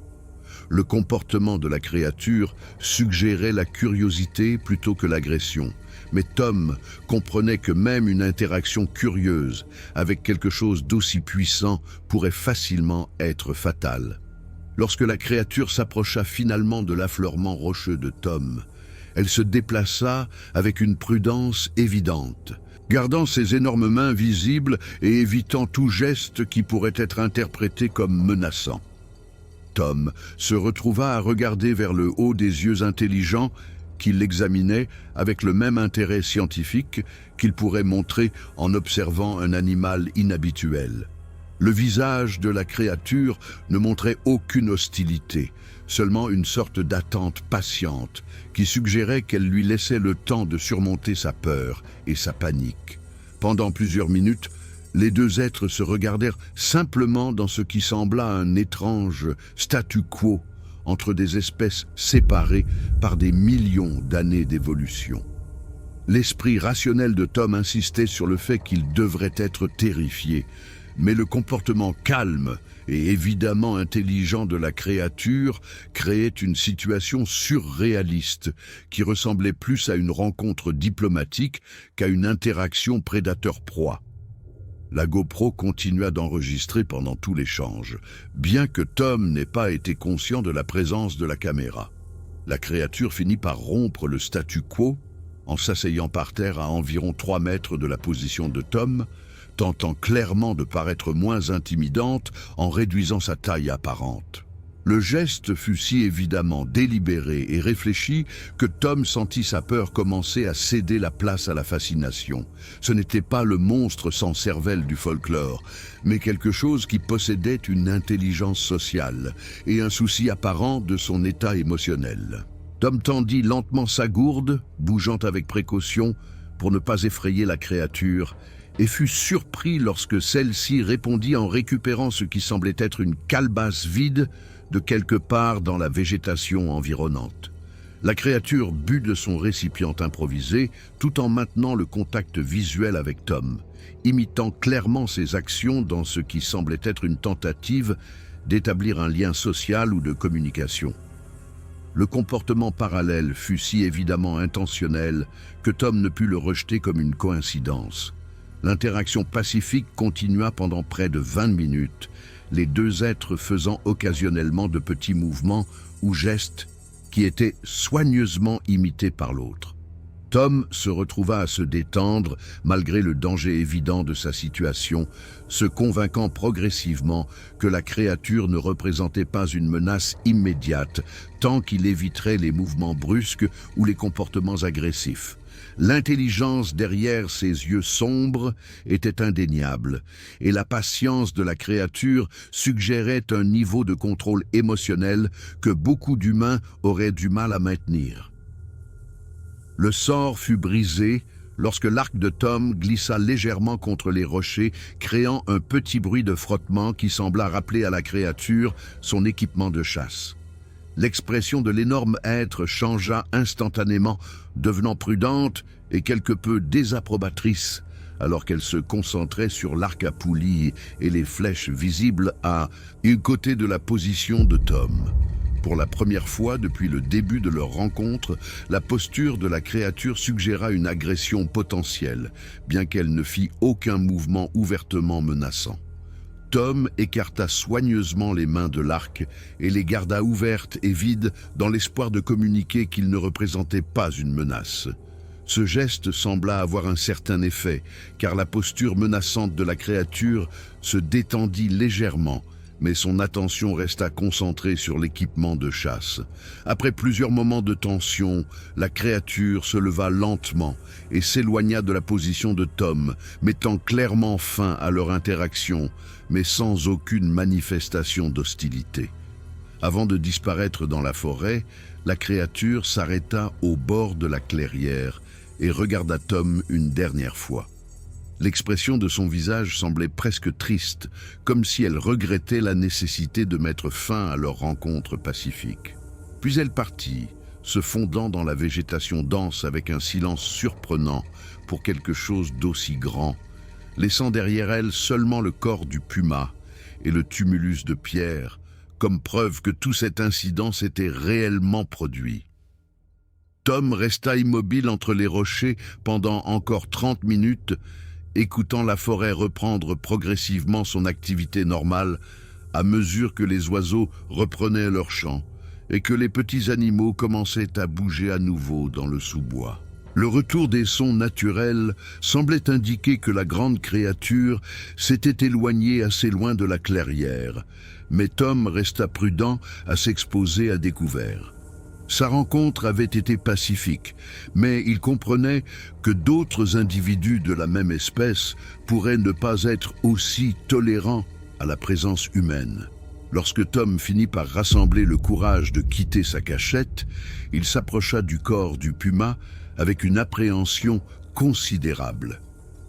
Le comportement de la créature suggérait la curiosité plutôt que l'agression. Mais Tom comprenait que même une interaction curieuse avec quelque chose d'aussi puissant pourrait facilement être fatale. Lorsque la créature s'approcha finalement de l'affleurement rocheux de Tom, elle se déplaça avec une prudence évidente, gardant ses énormes mains visibles et évitant tout geste qui pourrait être interprété comme menaçant. Tom se retrouva à regarder vers le haut des yeux intelligents qui l'examinait avec le même intérêt scientifique qu'il pourrait montrer en observant un animal inhabituel. Le visage de la créature ne montrait aucune hostilité, seulement une sorte d'attente patiente qui suggérait qu'elle lui laissait le temps de surmonter sa peur et sa panique. Pendant plusieurs minutes, les deux êtres se regardèrent simplement dans ce qui sembla un étrange statu quo entre des espèces séparées par des millions d'années d'évolution. L'esprit rationnel de Tom insistait sur le fait qu'il devrait être terrifié, mais le comportement calme et évidemment intelligent de la créature créait une situation surréaliste qui ressemblait plus à une rencontre diplomatique qu'à une interaction prédateur-proie. La GoPro continua d'enregistrer pendant tout l'échange, bien que Tom n'ait pas été conscient de la présence de la caméra. La créature finit par rompre le statu quo en s'asseyant par terre à environ 3 mètres de la position de Tom, tentant clairement de paraître moins intimidante en réduisant sa taille apparente. Le geste fut si évidemment délibéré et réfléchi que Tom sentit sa peur commencer à céder la place à la fascination. Ce n'était pas le monstre sans cervelle du folklore, mais quelque chose qui possédait une intelligence sociale et un souci apparent de son état émotionnel. Tom tendit lentement sa gourde, bougeant avec précaution pour ne pas effrayer la créature, et fut surpris lorsque celle-ci répondit en récupérant ce qui semblait être une calebasse vide de quelque part dans la végétation environnante. La créature but de son récipient improvisé tout en maintenant le contact visuel avec Tom, imitant clairement ses actions dans ce qui semblait être une tentative d'établir un lien social ou de communication. Le comportement parallèle fut si évidemment intentionnel que Tom ne put le rejeter comme une coïncidence. L'interaction pacifique continua pendant près de 20 minutes, les deux êtres faisant occasionnellement de petits mouvements ou gestes qui étaient soigneusement imités par l'autre. Tom se retrouva à se détendre malgré le danger évident de sa situation, se convainquant progressivement que la créature ne représentait pas une menace immédiate tant qu'il éviterait les mouvements brusques ou les comportements agressifs. L'intelligence derrière ses yeux sombres était indéniable, et la patience de la créature suggérait un niveau de contrôle émotionnel que beaucoup d'humains auraient du mal à maintenir. Le sort fut brisé lorsque l'arc de Tom glissa légèrement contre les rochers, créant un petit bruit de frottement qui sembla rappeler à la créature son équipement de chasse. L'expression de l'énorme être changea instantanément, devenant prudente et quelque peu désapprobatrice, alors qu'elle se concentrait sur l'arc à poulie et les flèches visibles à un côté de la position de Tom. Pour la première fois depuis le début de leur rencontre, la posture de la créature suggéra une agression potentielle, bien qu'elle ne fît aucun mouvement ouvertement menaçant. Tom écarta soigneusement les mains de l'arc et les garda ouvertes et vides dans l'espoir de communiquer qu'il ne représentait pas une menace. Ce geste sembla avoir un certain effet, car la posture menaçante de la créature se détendit légèrement, mais son attention resta concentrée sur l'équipement de chasse. Après plusieurs moments de tension, la créature se leva lentement et s'éloigna de la position de Tom, mettant clairement fin à leur interaction, mais sans aucune manifestation d'hostilité. Avant de disparaître dans la forêt, la créature s'arrêta au bord de la clairière et regarda Tom une dernière fois. L'expression de son visage semblait presque triste, comme si elle regrettait la nécessité de mettre fin à leur rencontre pacifique. Puis elle partit, se fondant dans la végétation dense avec un silence surprenant pour quelque chose d'aussi grand, laissant derrière elle seulement le corps du puma et le tumulus de pierre, comme preuve que tout cet incident s'était réellement produit. Tom resta immobile entre les rochers pendant encore 30 minutes, écoutant la forêt reprendre progressivement son activité normale à mesure que les oiseaux reprenaient leur chant et que les petits animaux commençaient à bouger à nouveau dans le sous-bois. Le retour des sons naturels semblait indiquer que la grande créature s'était éloignée assez loin de la clairière, mais Tom resta prudent à s'exposer à découvert. Sa rencontre avait été pacifique, mais il comprenait que d'autres individus de la même espèce pourraient ne pas être aussi tolérants à la présence humaine. Lorsque Tom finit par rassembler le courage de quitter sa cachette, il s'approcha du corps du puma avec une appréhension considérable.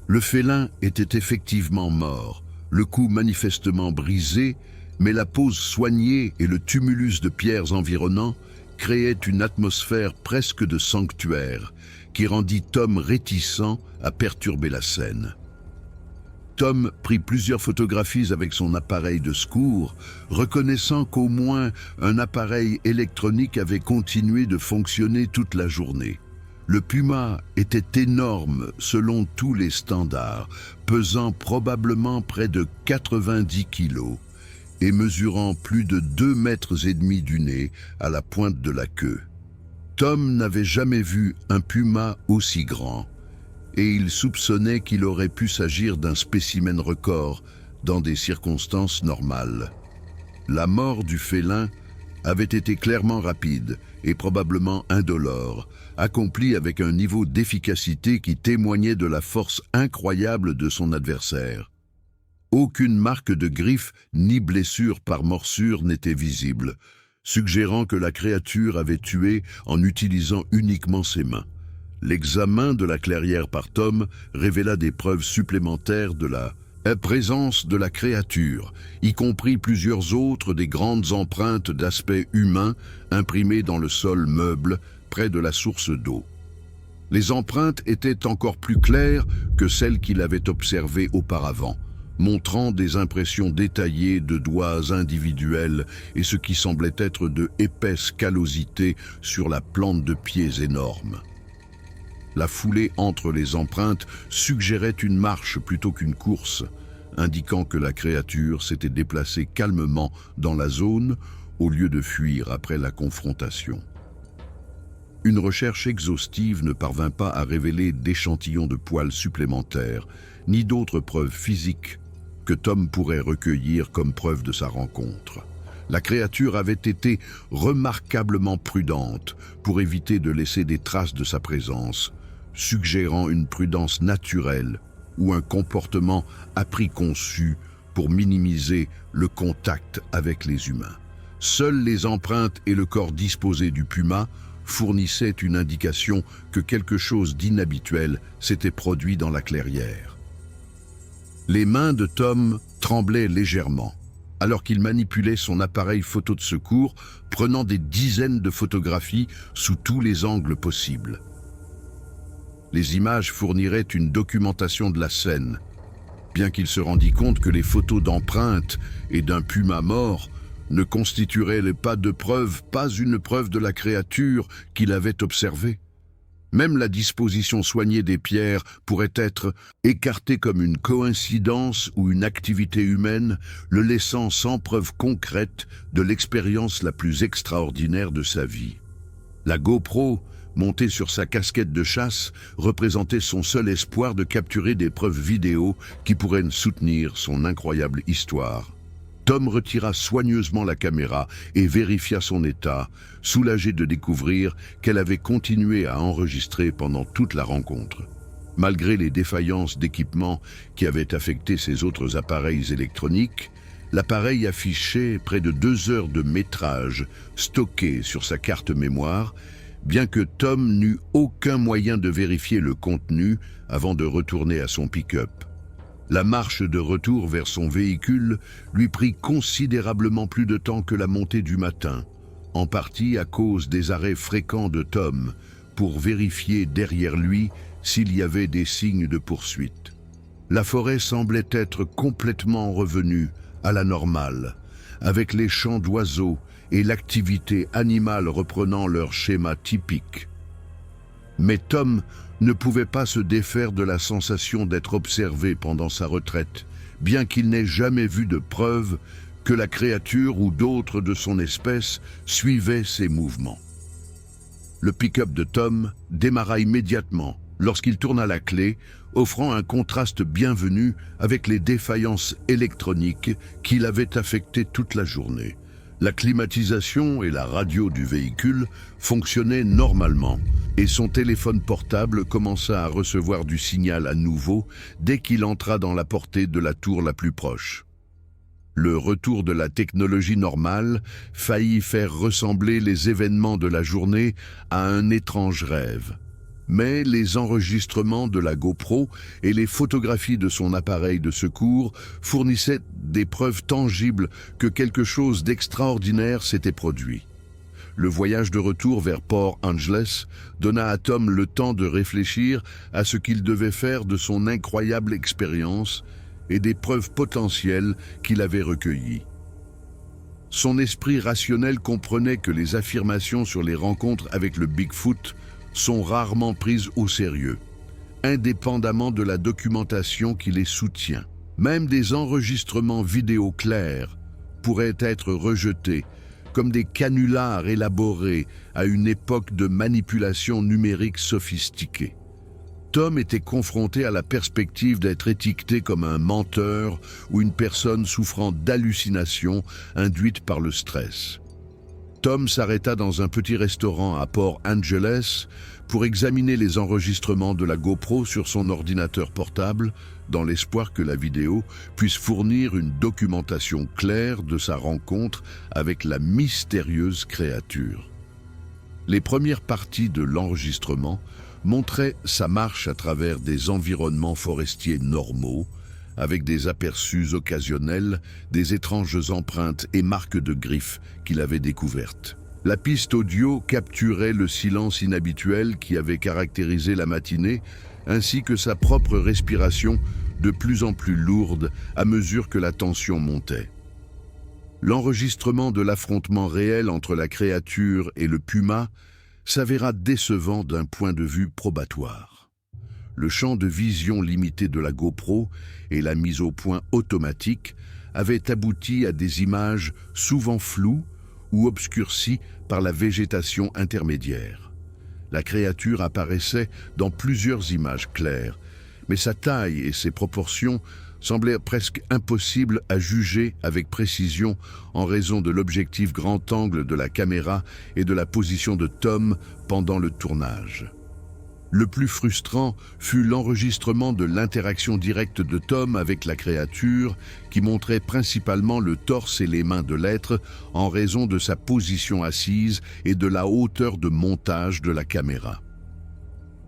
Le félin était effectivement mort, le cou manifestement brisé, mais la pose soignée et le tumulus de pierres environnant créaient une atmosphère presque de sanctuaire qui rendit Tom réticent à perturber la scène. Tom prit plusieurs photographies avec son appareil de secours, reconnaissant qu'au moins un appareil électronique avait continué de fonctionner toute la journée. Le puma était énorme selon tous les standards, pesant probablement près de 90 kilos et mesurant plus de 2,5 mètres du nez à la pointe de la queue. Tom n'avait jamais vu un puma aussi grand, et il soupçonnait qu'il aurait pu s'agir d'un spécimen record dans des circonstances normales. La mort du félin avait été clairement rapide et probablement indolore, accomplie avec un niveau d'efficacité qui témoignait de la force incroyable de son adversaire. Aucune marque de griffe ni blessure par morsure n'était visible, suggérant que la créature avait tué en utilisant uniquement ses mains. L'examen de la clairière par Tom révéla des preuves supplémentaires de la présence de la créature, y compris plusieurs autres des grandes empreintes d'aspect humain imprimées dans le sol meuble près de la source d'eau. Les empreintes étaient encore plus claires que celles qu'il avait observées auparavant, montrant des impressions détaillées de doigts individuels et ce qui semblait être de épaisses callosités sur la plante de pieds énormes. La foulée entre les empreintes suggérait une marche plutôt qu'une course, indiquant que la créature s'était déplacée calmement dans la zone au lieu de fuir après la confrontation. Une recherche exhaustive ne parvint pas à révéler d'échantillons de poils supplémentaires, ni d'autres preuves physiques que Tom pourrait recueillir comme preuve de sa rencontre. La créature avait été remarquablement prudente pour éviter de laisser des traces de sa présence, suggérant une prudence naturelle ou un comportement préconçu pour minimiser le contact avec les humains. Seules les empreintes et le corps disposé du puma fournissaient une indication que quelque chose d'inhabituel s'était produit dans la clairière. Les mains de Tom tremblaient légèrement, alors qu'il manipulait son appareil photo de secours, prenant des dizaines de photographies sous tous les angles possibles. Les images fourniraient une documentation de la scène, bien qu'il se rendît compte que les photos d'empreintes et d'un puma mort ne constitueraient pas de preuve, pas une preuve de la créature qu'il avait observée. Même la disposition soignée des pierres pourrait être écartée comme une coïncidence ou une activité humaine, le laissant sans preuve concrète de l'expérience la plus extraordinaire de sa vie. La GoPro, montée sur sa casquette de chasse, représentait son seul espoir de capturer des preuves vidéo qui pourraient soutenir son incroyable histoire. Tom retira soigneusement la caméra et vérifia son état, soulagé de découvrir qu'elle avait continué à enregistrer pendant toute la rencontre. Malgré les défaillances d'équipement qui avaient affecté ses autres appareils électroniques, l'appareil affichait près de 2 heures de métrage stocké sur sa carte mémoire, bien que Tom n'eût aucun moyen de vérifier le contenu avant de retourner à son pick-up. La marche de retour vers son véhicule lui prit considérablement plus de temps que la montée du matin, en partie à cause des arrêts fréquents de Tom pour vérifier derrière lui s'il y avait des signes de poursuite. La forêt semblait être complètement revenue à la normale, avec les chants d'oiseaux et l'activité animale reprenant leur schéma typique. Mais Tom ne pouvait pas se défaire de la sensation d'être observé pendant sa retraite, bien qu'il n'ait jamais vu de preuve que la créature ou d'autres de son espèce suivaient ses mouvements. Le pick-up de Tom démarra immédiatement lorsqu'il tourna la clé, offrant un contraste bienvenu avec les défaillances électroniques qui l'avaient affecté toute la journée. La climatisation et la radio du véhicule fonctionnaient normalement et son téléphone portable commença à recevoir du signal à nouveau dès qu'il entra dans la portée de la tour la plus proche. Le retour de la technologie normale faillit faire ressembler les événements de la journée à un étrange rêve. Mais les enregistrements de la GoPro et les photographies de son appareil de secours fournissaient des preuves tangibles que quelque chose d'extraordinaire s'était produit. Le voyage de retour vers Port Angeles donna à Tom le temps de réfléchir à ce qu'il devait faire de son incroyable expérience et des preuves potentielles qu'il avait recueillies. Son esprit rationnel comprenait que les affirmations sur les rencontres avec le Bigfoot sont rarement prises au sérieux, indépendamment de la documentation qui les soutient. Même des enregistrements vidéo clairs pourraient être rejetés comme des canulars élaborés à une époque de manipulation numérique sophistiquée. Tom était confronté à la perspective d'être étiqueté comme un menteur ou une personne souffrant d'hallucinations induites par le stress. Tom s'arrêta dans un petit restaurant à Port Angeles pour examiner les enregistrements de la GoPro sur son ordinateur portable, dans l'espoir que la vidéo puisse fournir une documentation claire de sa rencontre avec la mystérieuse créature. Les premières parties de l'enregistrement montraient sa marche à travers des environnements forestiers normaux, avec des aperçus occasionnels des étranges empreintes et marques de griffes qu'il avait découvertes. La piste audio capturait le silence inhabituel qui avait caractérisé la matinée, ainsi que sa propre respiration de plus en plus lourde à mesure que la tension montait. L'enregistrement de l'affrontement réel entre la créature et le puma s'avéra décevant d'un point de vue probatoire. Le champ de vision limité de la GoPro et la mise au point automatique avaient abouti à des images souvent floues ou obscurcies par la végétation intermédiaire. La créature apparaissait dans plusieurs images claires, mais sa taille et ses proportions semblaient presque impossibles à juger avec précision en raison de l'objectif grand angle de la caméra et de la position de Tom pendant le tournage. Le plus frustrant fut l'enregistrement de l'interaction directe de Tom avec la créature, qui montrait principalement le torse et les mains de l'être en raison de sa position assise et de la hauteur de montage de la caméra.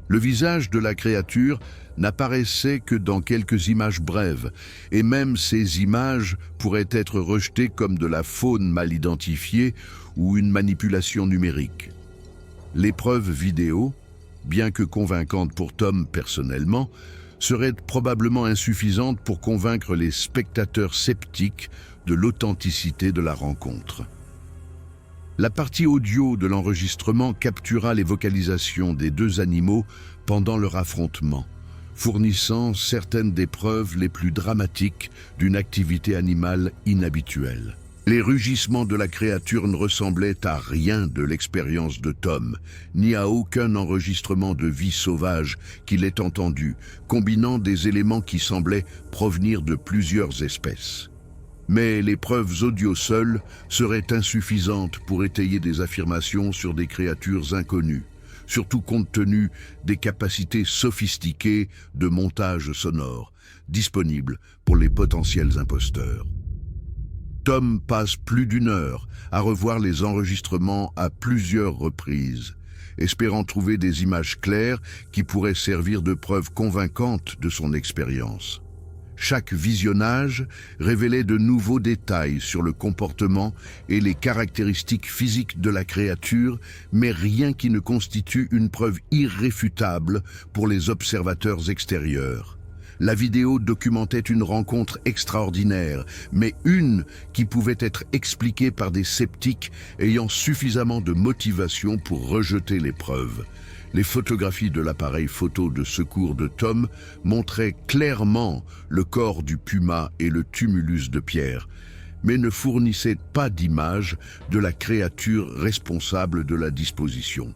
Le visage de la créature n'apparaissait que dans quelques images brèves, et même ces images pourraient être rejetées comme de la faune mal identifiée ou une manipulation numérique. Les preuves vidéo, bien que convaincantes pour Tom personnellement, seraient probablement insuffisantes pour convaincre les spectateurs sceptiques de l'authenticité de la rencontre. La partie audio de l'enregistrement captura les vocalisations des deux animaux pendant leur affrontement, fournissant certaines des preuves les plus dramatiques d'une activité animale inhabituelle. Les rugissements de la créature ne ressemblaient à rien de l'expérience de Tom, ni à aucun enregistrement de vie sauvage qu'il ait entendu, combinant des éléments qui semblaient provenir de plusieurs espèces. Mais les preuves audio seules seraient insuffisantes pour étayer des affirmations sur des créatures inconnues, surtout compte tenu des capacités sophistiquées de montage sonore disponibles pour les potentiels imposteurs. Tom passe plus d'une heure à revoir les enregistrements à plusieurs reprises, espérant trouver des images claires qui pourraient servir de preuves convaincantes de son expérience. Chaque visionnage révélait de nouveaux détails sur le comportement et les caractéristiques physiques de la créature, mais rien qui ne constitue une preuve irréfutable pour les observateurs extérieurs. La vidéo documentait une rencontre extraordinaire, mais une qui pouvait être expliquée par des sceptiques ayant suffisamment de motivation pour rejeter les preuves. Les photographies de l'appareil photo de secours de Tom montraient clairement le corps du puma et le tumulus de pierre, mais ne fournissaient pas d'image de la créature responsable de la disposition.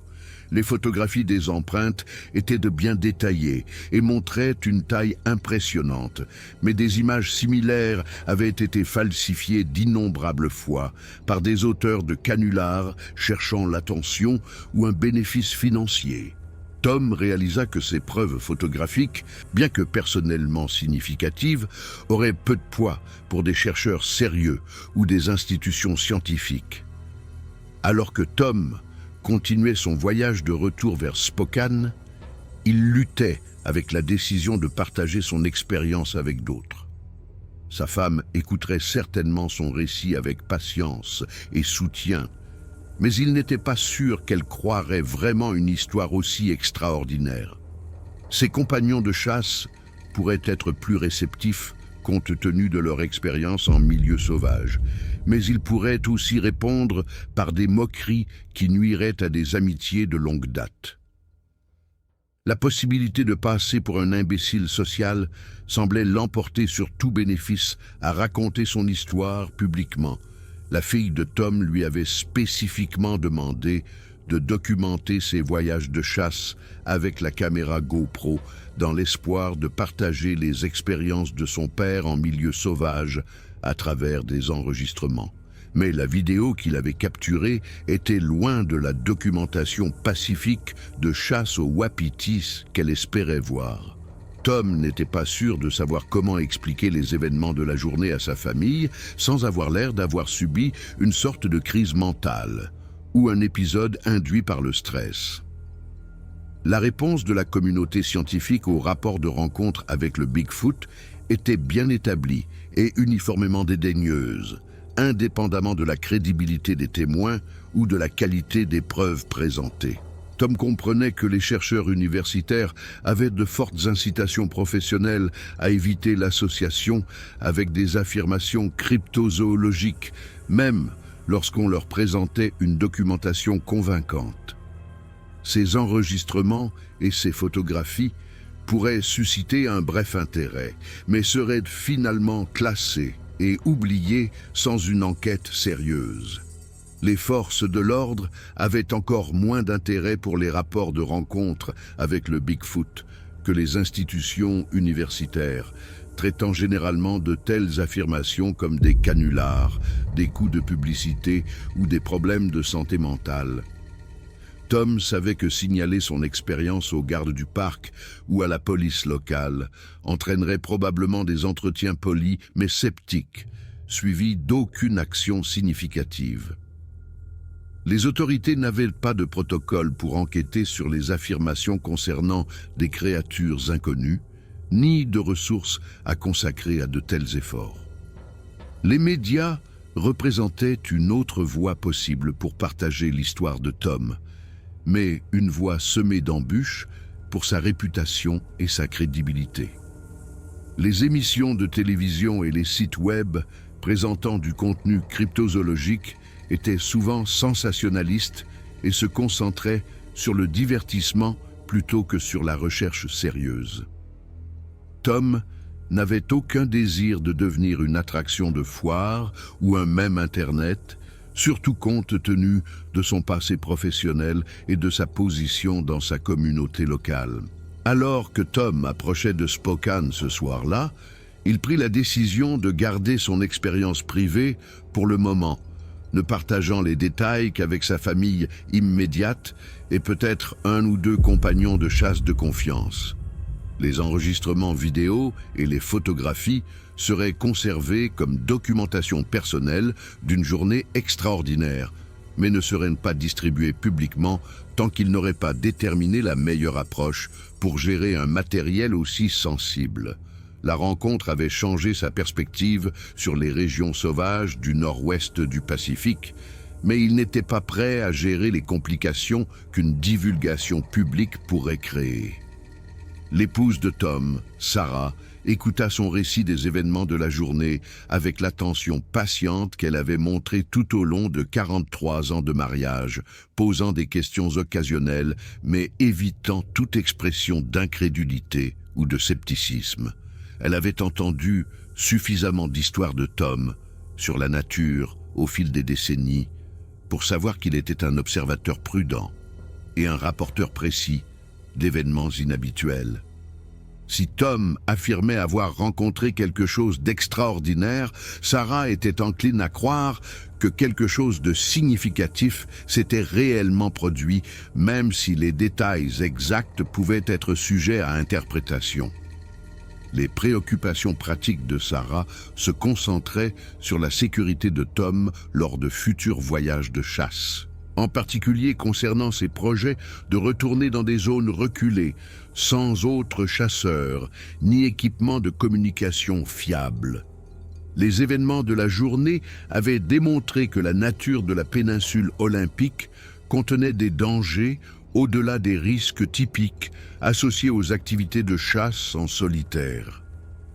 Les photographies des empreintes étaient de bien détaillées et montraient une taille impressionnante, mais des images similaires avaient été falsifiées d'innombrables fois par des auteurs de canulars cherchant l'attention ou un bénéfice financier. Tom réalisa que ces preuves photographiques, bien que personnellement significatives, auraient peu de poids pour des chercheurs sérieux ou des institutions scientifiques. Alors que Tom continuait son voyage de retour vers Spokane, il luttait avec la décision de partager son expérience avec d'autres. Sa femme écouterait certainement son récit avec patience et soutien, mais il n'était pas sûr qu'elle croirait vraiment une histoire aussi extraordinaire. Ses compagnons de chasse pourraient être plus réceptifs compte tenu de leur expérience en milieu sauvage, mais ils pourraient aussi répondre par des moqueries qui nuiraient à des amitiés de longue date. La possibilité de passer pour un imbécile social semblait l'emporter sur tout bénéfice à raconter son histoire publiquement, La fille de Tom lui avait spécifiquement demandé de documenter ses voyages de chasse avec la caméra GoPro dans l'espoir de partager les expériences de son père en milieu sauvage à travers des enregistrements. Mais la vidéo qu'il avait capturée était loin de la documentation pacifique de chasse aux wapitis qu'elle espérait voir. Tom n'était pas sûr de savoir comment expliquer les événements de la journée à sa famille sans avoir l'air d'avoir subi une sorte de crise mentale ou un épisode induit par le stress. La réponse de la communauté scientifique au rapport de rencontre avec le Bigfoot était bien établie et uniformément dédaigneuse, indépendamment de la crédibilité des témoins ou de la qualité des preuves présentées. Tom comprenait que les chercheurs universitaires avaient de fortes incitations professionnelles à éviter l'association avec des affirmations cryptozoologiques, même lorsqu'on leur présentait une documentation convaincante. Ces enregistrements et ces photographies pourraient susciter un bref intérêt, mais seraient finalement classés et oubliés sans une enquête sérieuse. Les forces de l'ordre avaient encore moins d'intérêt pour les rapports de rencontre avec le Bigfoot que les institutions universitaires, traitant généralement de telles affirmations comme des canulars, des coups de publicité ou des problèmes de santé mentale. Tom savait que signaler son expérience aux gardes du parc ou à la police locale entraînerait probablement des entretiens polis mais sceptiques, suivis d'aucune action significative. Les autorités n'avaient pas de protocole pour enquêter sur les affirmations concernant des créatures inconnues, ni de ressources à consacrer à de tels efforts. Les médias représentaient une autre voie possible pour partager l'histoire de Tom, mais une voie semée d'embûches pour sa réputation et sa crédibilité. Les émissions de télévision et les sites web présentant du contenu cryptozoologique étaient souvent sensationnalistes et se concentraient sur le divertissement plutôt que sur la recherche sérieuse. Tom n'avait aucun désir de devenir une attraction de foire ou un mème Internet, surtout compte tenu de son passé professionnel et de sa position dans sa communauté locale. Alors que Tom approchait de Spokane ce soir-là, il prit la décision de garder son expérience privée pour le moment, ne partageant les détails qu'avec sa famille immédiate et peut-être un ou deux compagnons de chasse de confiance. Les enregistrements vidéo et les photographies seraient conservés comme documentation personnelle d'une journée extraordinaire, mais ne seraient pas distribués publiquement tant qu'il n'aurait pas déterminé la meilleure approche pour gérer un matériel aussi sensible. La rencontre avait changé sa perspective sur les régions sauvages du nord-ouest du Pacifique, mais il n'était pas prêt à gérer les complications qu'une divulgation publique pourrait créer. L'épouse de Tom, Sarah, écouta son récit des événements de la journée avec l'attention patiente qu'elle avait montrée tout au long de 43 ans de mariage, posant des questions occasionnelles, mais évitant toute expression d'incrédulité ou de scepticisme. Elle avait entendu suffisamment d'histoires de Tom sur la nature au fil des décennies pour savoir qu'il était un observateur prudent et un rapporteur précis d'événements inhabituels. Si Tom affirmait avoir rencontré quelque chose d'extraordinaire, Sarah était encline à croire que quelque chose de significatif s'était réellement produit, même si les détails exacts pouvaient être sujets à interprétation. Les préoccupations pratiques de Sarah se concentraient sur la sécurité de Tom lors de futurs voyages de chasse, en particulier concernant ses projets de retourner dans des zones reculées, sans autres chasseurs, ni équipement de communication fiable. Les événements de la journée avaient démontré que la nature de la péninsule olympique contenait des dangers au-delà des risques typiques associés aux activités de chasse en solitaire.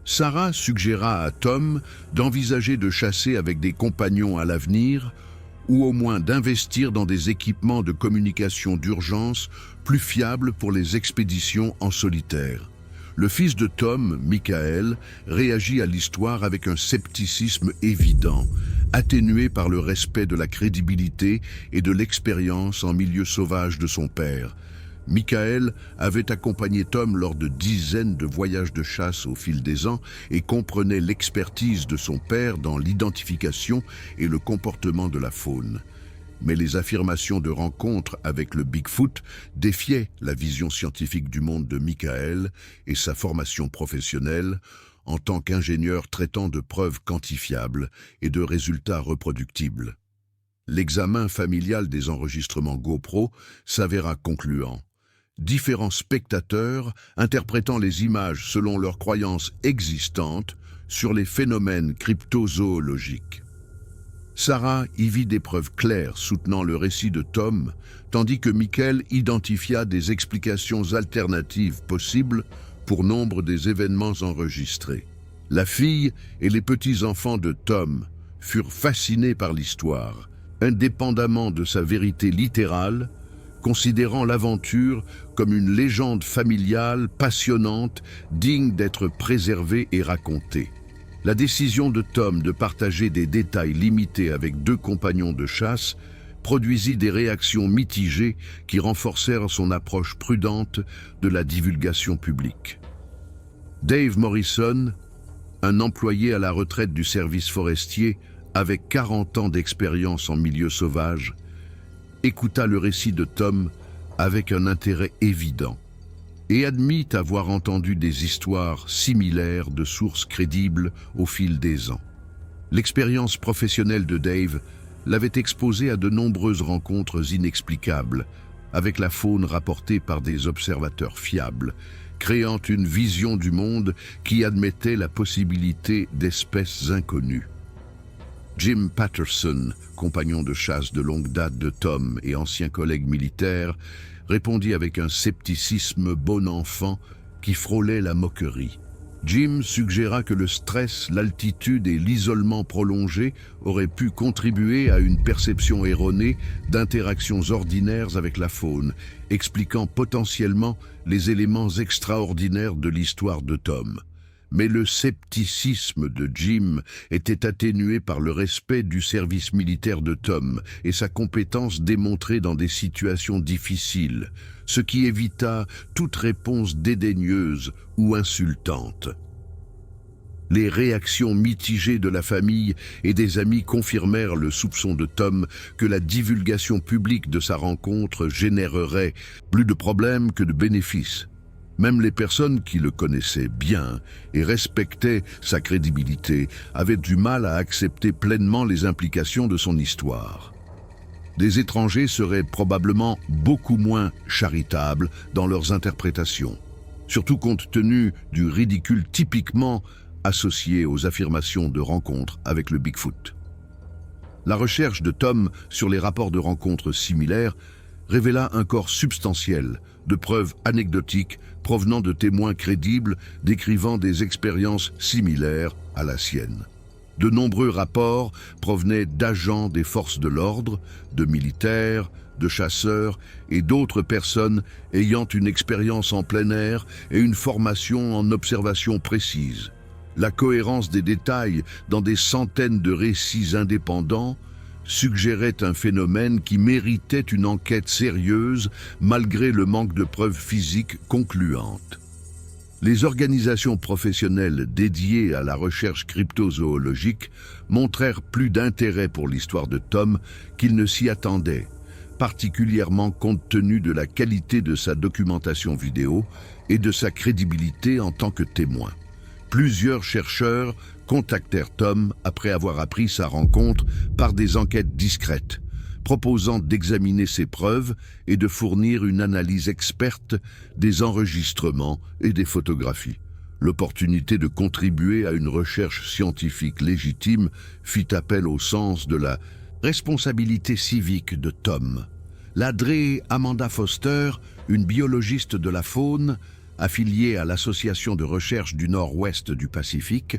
Sarah suggéra à Tom d'envisager de chasser avec des compagnons à l'avenir, ou au moins d'investir dans des équipements de communication d'urgence plus fiables pour les expéditions en solitaire. Le fils de Tom, Michael, réagit à l'histoire avec un scepticisme évident, atténué par le respect de la crédibilité et de l'expérience en milieu sauvage de son père. Michael avait accompagné Tom lors de dizaines de voyages de chasse au fil des ans et comprenait l'expertise de son père dans l'identification et le comportement de la faune. Mais les affirmations de rencontre avec le Bigfoot défiaient la vision scientifique du monde de Michael et sa formation professionnelle en tant qu'ingénieur traitant de preuves quantifiables et de résultats reproductibles. L'examen familial des enregistrements GoPro s'avéra concluant. Différents spectateurs interprétant les images selon leurs croyances existantes sur les phénomènes cryptozoologiques. Sarah y vit des preuves claires soutenant le récit de Tom, tandis que Michael identifia des explications alternatives possibles pour nombre des événements enregistrés. La fille et les petits-enfants de Tom furent fascinés par l'histoire, indépendamment de sa vérité littérale, considérant l'aventure comme une légende familiale passionnante, digne d'être préservée et racontée. La décision de Tom de partager des détails limités avec 2 compagnons de chasse produisit des réactions mitigées qui renforcèrent son approche prudente de la divulgation publique. Dave Morrison, un employé à la retraite du service forestier avec 40 ans d'expérience en milieu sauvage, écouta le récit de Tom avec un intérêt évident et admit avoir entendu des histoires similaires de sources crédibles au fil des ans. L'expérience professionnelle de Dave l'avait exposé à de nombreuses rencontres inexplicables avec la faune rapportée par des observateurs fiables, créant une vision du monde qui admettait la possibilité d'espèces inconnues. Jim Patterson, compagnon de chasse de longue date de Tom et ancien collègue militaire, répondit avec un scepticisme bon enfant qui frôlait la moquerie. Jim suggéra que le stress, l'altitude et l'isolement prolongé auraient pu contribuer à une perception erronée d'interactions ordinaires avec la faune, expliquant potentiellement les éléments extraordinaires de l'histoire de Tom. Mais le scepticisme de Jim était atténué par le respect du service militaire de Tom et sa compétence démontrée dans des situations difficiles, ce qui évita toute réponse dédaigneuse ou insultante. Les réactions mitigées de la famille et des amis confirmèrent le soupçon de Tom que la divulgation publique de sa rencontre générerait plus de problèmes que de bénéfices. Même les personnes qui le connaissaient bien et respectaient sa crédibilité avaient du mal à accepter pleinement les implications de son histoire. Des étrangers seraient probablement beaucoup moins charitables dans leurs interprétations, surtout compte tenu du ridicule typiquement associé aux affirmations de rencontres avec le Bigfoot. La recherche de Tom sur les rapports de rencontres similaires révéla un corps substantiel de preuves anecdotiques provenant de témoins crédibles décrivant des expériences similaires à la sienne. De nombreux rapports provenaient d'agents des forces de l'ordre, de militaires, de chasseurs et d'autres personnes ayant une expérience en plein air et une formation en observation précise. La cohérence des détails dans des centaines de récits indépendants suggérait un phénomène qui méritait une enquête sérieuse malgré le manque de preuves physiques concluantes. Les organisations professionnelles dédiées à la recherche cryptozoologique montrèrent plus d'intérêt pour l'histoire de Tom qu'ils ne s'y attendaient, particulièrement compte tenu de la qualité de sa documentation vidéo et de sa crédibilité en tant que témoin. Plusieurs chercheurs contactèrent Tom après avoir appris sa rencontre par des enquêtes discrètes, proposant d'examiner ses preuves et de fournir une analyse experte des enregistrements et des photographies. L'opportunité de contribuer à une recherche scientifique légitime fit appel au sens de la responsabilité civique de Tom. L'Adrée Amanda Foster, une biologiste de la faune, affiliée à l'Association de recherche du Nord-Ouest du Pacifique,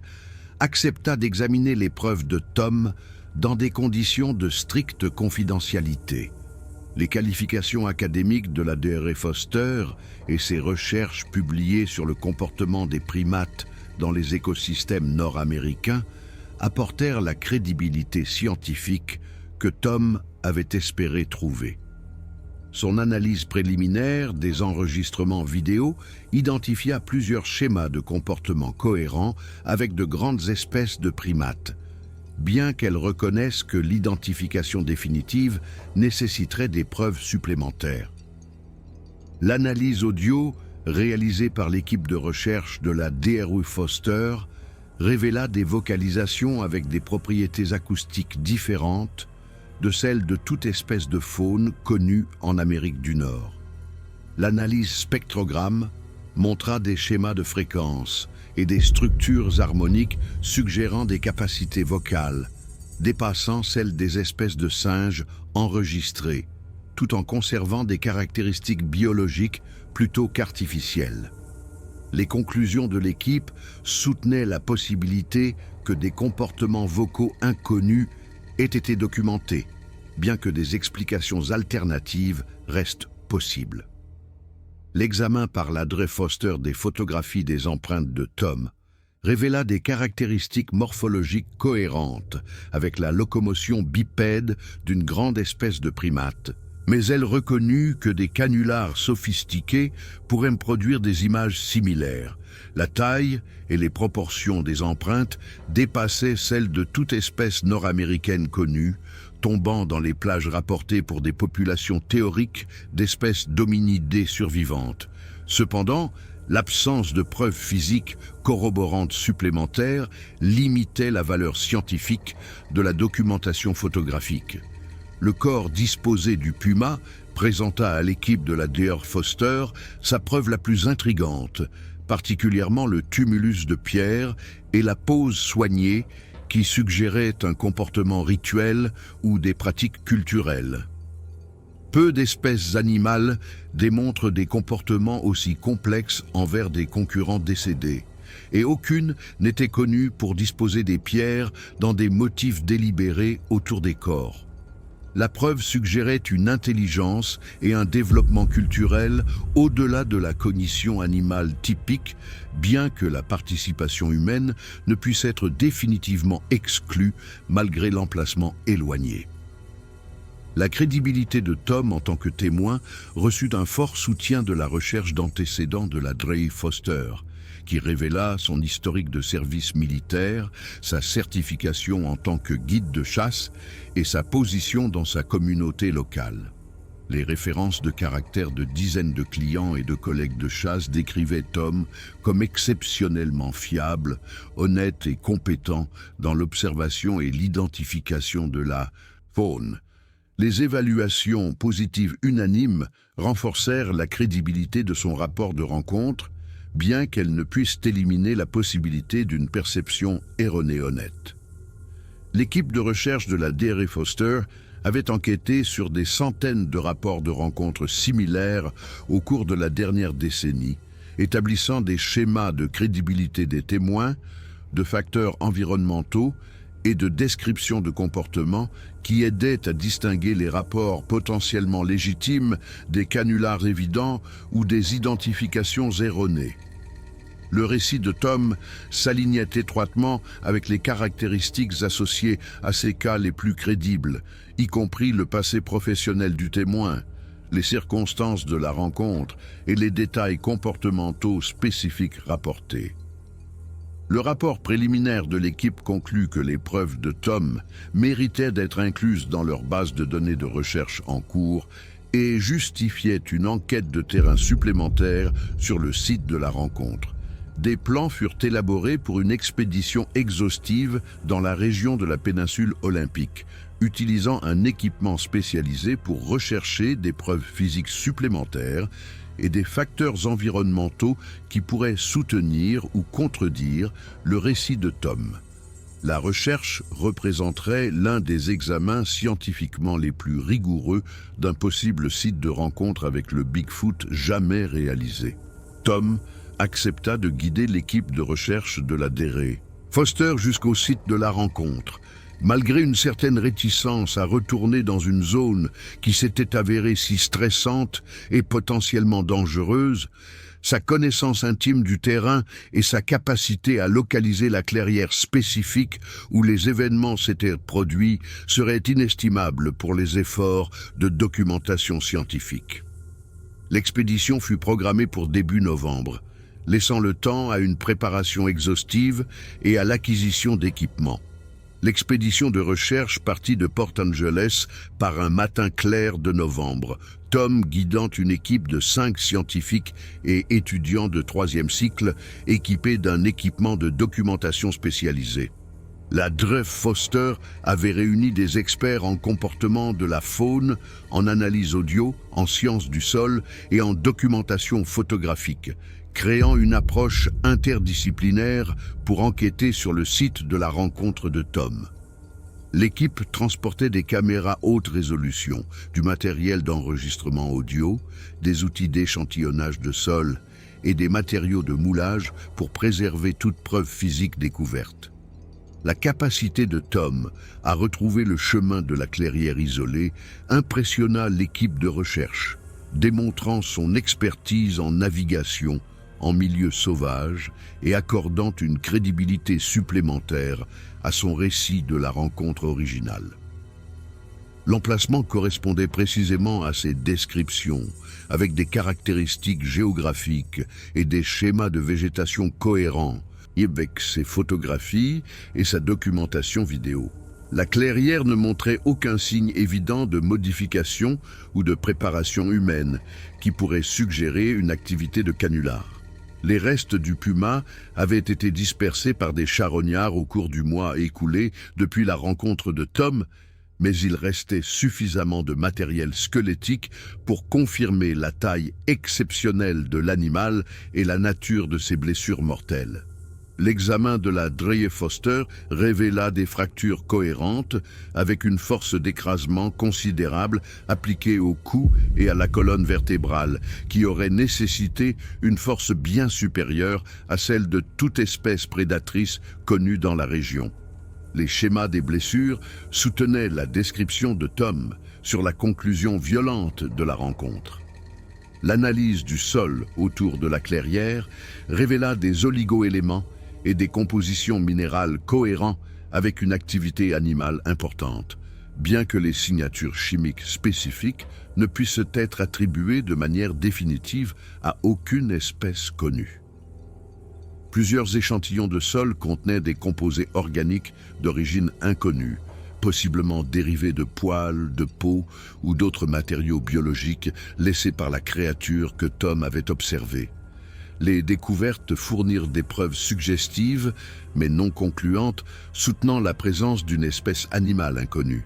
accepta d'examiner les preuves de Tom dans des conditions de stricte confidentialité. Les qualifications académiques de la DRE Foster et ses recherches publiées sur le comportement des primates dans les écosystèmes nord-américains apportèrent la crédibilité scientifique que Tom avait espéré trouver. Son analyse préliminaire des enregistrements vidéo identifia plusieurs schémas de comportement cohérents avec de grandes espèces de primates, bien qu'elle reconnaisse que l'identification définitive nécessiterait des preuves supplémentaires. L'analyse audio, réalisée par l'équipe de recherche de la DRE Foster, révéla des vocalisations avec des propriétés acoustiques différentes de celles de toute espèce de faune connue en Amérique du Nord. L'analyse spectrogramme montra des schémas de fréquences et des structures harmoniques suggérant des capacités vocales, dépassant celles des espèces de singes enregistrées, tout en conservant des caractéristiques biologiques plutôt qu'artificielles. Les conclusions de l'équipe soutenaient la possibilité que des comportements vocaux inconnus aient été documentés, bien que des explications alternatives restent possibles. L'examen par la DRE Foster des photographies des empreintes de Tom révéla des caractéristiques morphologiques cohérentes avec la locomotion bipède d'une grande espèce de primate, mais elle reconnut que des canulars sophistiqués pourraient produire des images similaires. La taille et les proportions des empreintes dépassaient celles de toute espèce nord-américaine connue, tombant dans les plages rapportées pour des populations théoriques d'espèces dominidées survivantes. Cependant, l'absence de preuves physiques corroborantes supplémentaires limitait la valeur scientifique de la documentation photographique. Le corps disposé du puma présenta à l'équipe de la DRE Foster sa preuve la plus intrigante, particulièrement le tumulus de pierre et la pose soignée qui suggérait un comportement rituel ou des pratiques culturelles. Peu d'espèces animales démontrent des comportements aussi complexes envers des concurrents décédés, et aucune n'était connue pour disposer des pierres dans des motifs délibérés autour des corps. La preuve suggérait une intelligence et un développement culturel au-delà de la cognition animale typique, bien que la participation humaine ne puisse être définitivement exclue malgré l'emplacement éloigné. La crédibilité de Tom en tant que témoin reçut un fort soutien de la recherche d'antécédents de la DRE Foster, qui révéla son historique de service militaire, sa certification en tant que guide de chasse et sa position dans sa communauté locale. Les références de caractère de dizaines de clients et de collègues de chasse décrivaient Tom comme exceptionnellement fiable, honnête et compétent dans l'observation et l'identification de la faune. Les évaluations positives unanimes renforcèrent la crédibilité de son rapport de rencontre, bien qu'elles ne puissent éliminer la possibilité d'une perception erronée honnête. L'équipe de recherche de la DRE Foster avait enquêté sur des centaines de rapports de rencontres similaires au cours de la dernière décennie, établissant des schémas de crédibilité des témoins, de facteurs environnementaux et de descriptions de comportements qui aidaient à distinguer les rapports potentiellement légitimes des canulars évidents ou des identifications erronées. Le récit de Tom s'alignait étroitement avec les caractéristiques associées à ces cas les plus crédibles, y compris le passé professionnel du témoin, les circonstances de la rencontre et les détails comportementaux spécifiques rapportés. Le rapport préliminaire de l'équipe conclut que les preuves de Tom méritaient d'être incluses dans leur base de données de recherche en cours et justifiaient une enquête de terrain supplémentaire sur le site de la rencontre. Des plans furent élaborés pour une expédition exhaustive dans la région de la péninsule olympique, utilisant un équipement spécialisé pour rechercher des preuves physiques supplémentaires et des facteurs environnementaux qui pourraient soutenir ou contredire le récit de Tom. La recherche représenterait l'un des examens scientifiquement les plus rigoureux d'un possible site de rencontre avec le Bigfoot jamais réalisé. Tom accepta de guider l'équipe de recherche de la DRE Foster jusqu'au site de la rencontre, Malgré une certaine réticence à retourner dans une zone qui s'était avérée si stressante et potentiellement dangereuse, sa connaissance intime du terrain et sa capacité à localiser la clairière spécifique où les événements s'étaient produits seraient inestimables pour les efforts de documentation scientifique. L'expédition fut programmée pour début novembre, laissant le temps à une préparation exhaustive et à l'acquisition d'équipements. L'expédition de recherche partit de Port Angeles par un matin clair de novembre, Tom guidant une équipe de 5 scientifiques et étudiants de 3e cycle équipés d'un équipement de documentation spécialisé. La Dre Foster avait réuni des experts en comportement de la faune, en analyse audio, en sciences du sol et en documentation photographique, créant une approche interdisciplinaire pour enquêter sur le site de la rencontre de Tom. L'équipe transportait des caméras haute résolution, du matériel d'enregistrement audio, des outils d'échantillonnage de sol et des matériaux de moulage pour préserver toute preuve physique découverte. La capacité de Tom à retrouver le chemin de la clairière isolée impressionna l'équipe de recherche, démontrant son expertise en navigation en milieu sauvage et accordant une crédibilité supplémentaire à son récit de la rencontre originale. L'emplacement correspondait précisément à ses descriptions, avec des caractéristiques géographiques et des schémas de végétation cohérents, avec ses photographies et sa documentation vidéo. La clairière ne montrait aucun signe évident de modification ou de préparation humaine qui pourrait suggérer une activité de canular. Les restes du puma avaient été dispersés par des charognards au cours du mois écoulé depuis la rencontre de Tom, mais il restait suffisamment de matériel squelettique pour confirmer la taille exceptionnelle de l'animal et la nature de ses blessures mortelles. L'examen de la Dre Foster révéla des fractures cohérentes avec une force d'écrasement considérable appliquée au cou et à la colonne vertébrale, qui aurait nécessité une force bien supérieure à celle de toute espèce prédatrice connue dans la région. Les schémas des blessures soutenaient la description de Tom sur la conclusion violente de la rencontre. L'analyse du sol autour de la clairière révéla des oligo-éléments et des compositions minérales cohérents avec une activité animale importante, bien que les signatures chimiques spécifiques ne puissent être attribuées de manière définitive à aucune espèce connue. Plusieurs échantillons de sol contenaient des composés organiques d'origine inconnue, possiblement dérivés de poils, de peau ou d'autres matériaux biologiques laissés par la créature que Tom avait observée. Les découvertes fournirent des preuves suggestives, mais non concluantes, soutenant la présence d'une espèce animale inconnue.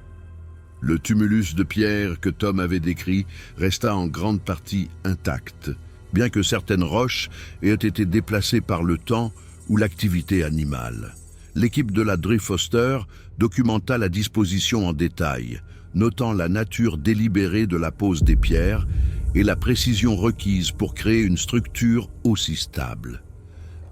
Le tumulus de pierre que Tom avait décrit resta en grande partie intact, bien que certaines roches aient été déplacées par le temps ou l'activité animale. L'équipe de la Dre Foster documenta la disposition en détail, notant la nature délibérée de la pose des pierres et la précision requise pour créer une structure aussi stable.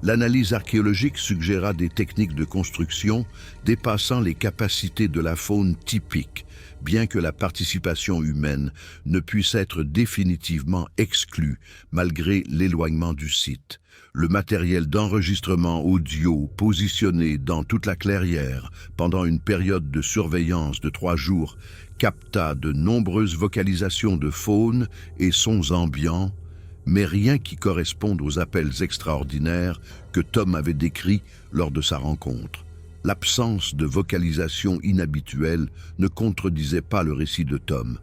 L'analyse archéologique suggéra des techniques de construction dépassant les capacités de la faune typique, bien que la participation humaine ne puisse être définitivement exclue malgré l'éloignement du site. Le matériel d'enregistrement audio positionné dans toute la clairière pendant une période de surveillance de 3 jours capta de nombreuses vocalisations de faune et sons ambiants, mais rien qui corresponde aux appels extraordinaires que Tom avait décrits lors de sa rencontre. L'absence de vocalisation inhabituelle ne contredisait pas le récit de Tom,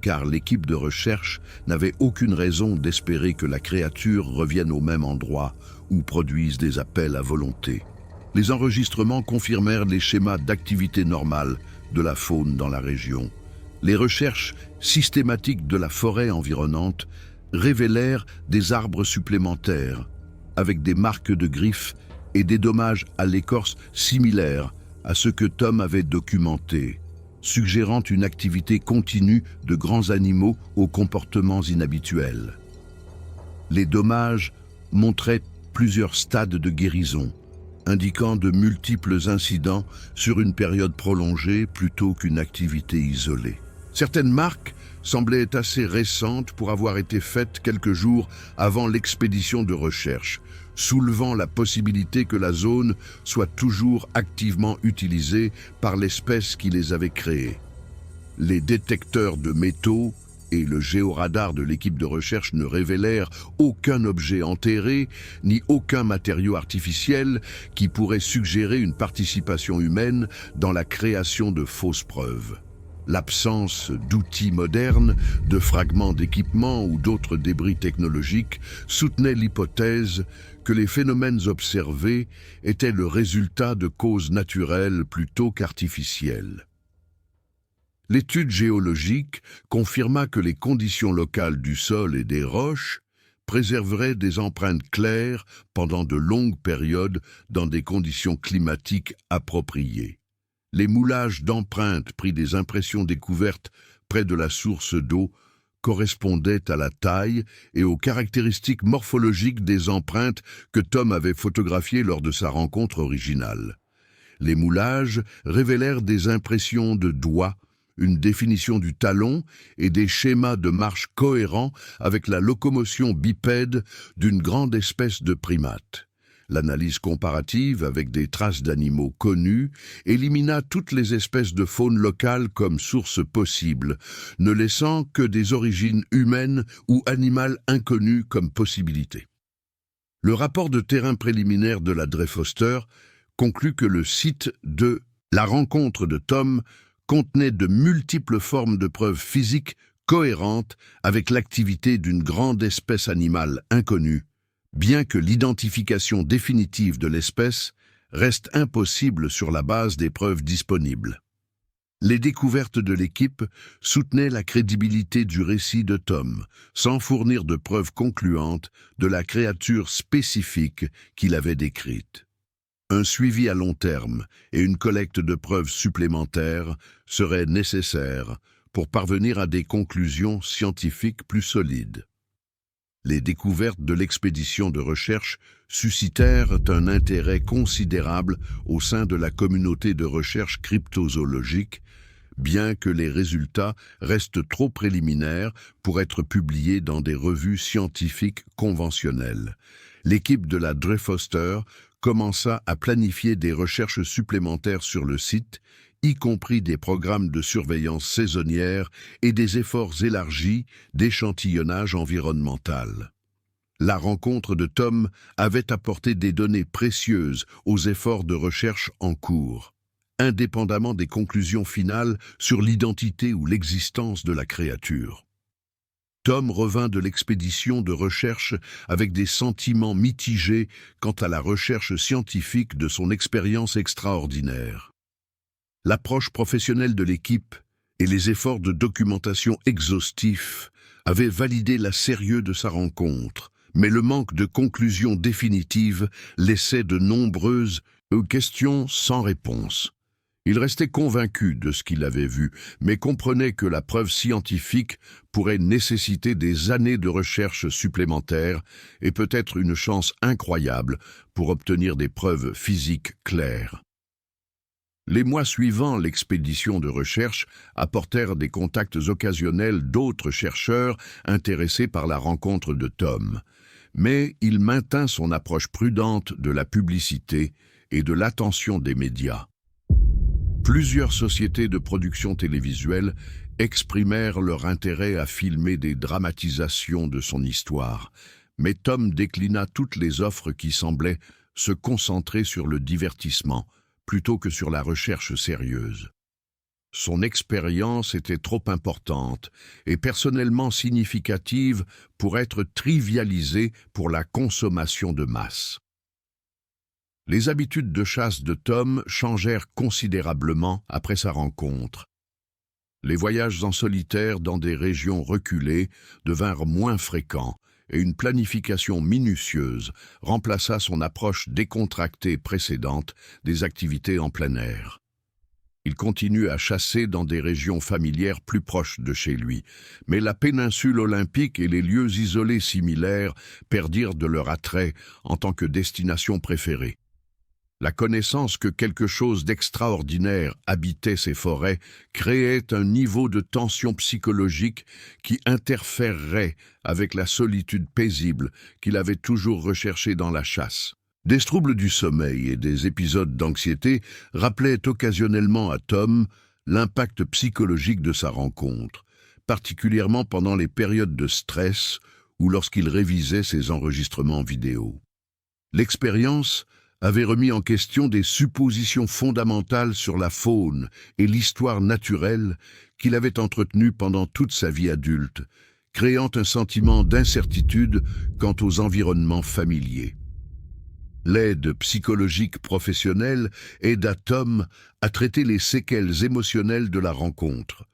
car l'équipe de recherche n'avait aucune raison d'espérer que la créature revienne au même endroit ou produise des appels à volonté. Les enregistrements confirmèrent les schémas d'activité normale de la faune dans la région. Les recherches systématiques de la forêt environnante révélèrent des arbres supplémentaires, avec des marques de griffes et des dommages à l'écorce similaires à ceux que Tom avait documentés, suggérant une activité continue de grands animaux aux comportements inhabituels. Les dommages montraient plusieurs stades de guérison, indiquant de multiples incidents sur une période prolongée plutôt qu'une activité isolée. Certaines marques semblaient être assez récentes pour avoir été faites quelques jours avant l'expédition de recherche, soulevant la possibilité que la zone soit toujours activement utilisée par l'espèce qui les avait créées. Les détecteurs de métaux et le géoradar de l'équipe de recherche ne révélèrent aucun objet enterré ni aucun matériau artificiel qui pourrait suggérer une participation humaine dans la création de fausses preuves. L'absence d'outils modernes, de fragments d'équipements ou d'autres débris technologiques soutenait l'hypothèse que les phénomènes observés étaient le résultat de causes naturelles plutôt qu'artificielles. L'étude géologique confirma que les conditions locales du sol et des roches préserveraient des empreintes claires pendant de longues périodes dans des conditions climatiques appropriées. Les moulages d'empreintes pris des impressions découvertes près de la source d'eau correspondaient à la taille et aux caractéristiques morphologiques des empreintes que Tom avait photographiées lors de sa rencontre originale. Les moulages révélèrent des impressions de doigts, une définition du talon et des schémas de marche cohérents avec la locomotion bipède d'une grande espèce de primate. L'analyse comparative avec des traces d'animaux connus élimina toutes les espèces de faune locale comme source possible, ne laissant que des origines humaines ou animales inconnues comme possibilité. Le rapport de terrain préliminaire de la Dreyfoster conclut que le site de la rencontre de Tom contenait de multiples formes de preuves physiques cohérentes avec l'activité d'une grande espèce animale inconnue, bien que l'identification définitive de l'espèce reste impossible sur la base des preuves disponibles. Les découvertes de l'équipe soutenaient la crédibilité du récit de Tom, sans fournir de preuves concluantes de la créature spécifique qu'il avait décrite. Un suivi à long terme et une collecte de preuves supplémentaires seraient nécessaires pour parvenir à des conclusions scientifiques plus solides. Les découvertes de l'expédition de recherche suscitèrent un intérêt considérable au sein de la communauté de recherche cryptozoologique, bien que les résultats restent trop préliminaires pour être publiés dans des revues scientifiques conventionnelles. L'équipe de la Dreyfoster commença à planifier des recherches supplémentaires sur le site, y compris des programmes de surveillance saisonnière et des efforts élargis d'échantillonnage environnemental. La rencontre de Tom avait apporté des données précieuses aux efforts de recherche en cours, indépendamment des conclusions finales sur l'identité ou l'existence de la créature. Tom revint de l'expédition de recherche avec des sentiments mitigés quant à la recherche scientifique de son expérience extraordinaire. L'approche professionnelle de l'équipe et les efforts de documentation exhaustifs avaient validé la sérieux de sa rencontre, mais le manque de conclusions définitives laissait de nombreuses questions sans réponse. Il restait convaincu de ce qu'il avait vu, mais comprenait que la preuve scientifique pourrait nécessiter des années de recherche supplémentaires et peut-être une chance incroyable pour obtenir des preuves physiques claires. Les mois suivant l'expédition de recherche apportèrent des contacts occasionnels d'autres chercheurs intéressés par la rencontre de Tom, mais il maintint son approche prudente de la publicité et de l'attention des médias. Plusieurs sociétés de production télévisuelle exprimèrent leur intérêt à filmer des dramatisations de son histoire, mais Tom déclina toutes les offres qui semblaient se concentrer sur le divertissement plutôt que sur la recherche sérieuse. Son expérience était trop importante et personnellement significative pour être trivialisée pour la consommation de masse. Les habitudes de chasse de Tom changèrent considérablement après sa rencontre. Les voyages en solitaire dans des régions reculées devinrent moins fréquents et une planification minutieuse remplaça son approche décontractée précédente des activités en plein air. Il continue à chasser dans des régions familières plus proches de chez lui, mais la péninsule olympique et les lieux isolés similaires perdirent de leur attrait en tant que destination préférée. La connaissance que quelque chose d'extraordinaire habitait ces forêts créait un niveau de tension psychologique qui interférerait avec la solitude paisible qu'il avait toujours recherchée dans la chasse. Des troubles du sommeil et des épisodes d'anxiété rappelaient occasionnellement à Tom l'impact psychologique de sa rencontre, particulièrement pendant les périodes de stress ou lorsqu'il révisait ses enregistrements vidéo. L'expérience avait remis en question des suppositions fondamentales sur la faune et l'histoire naturelle qu'il avait entretenues pendant toute sa vie adulte, créant un sentiment d'incertitude quant aux environnements familiers. L'aide psychologique professionnelle aida Tom à traiter les séquelles émotionnelles de la rencontre,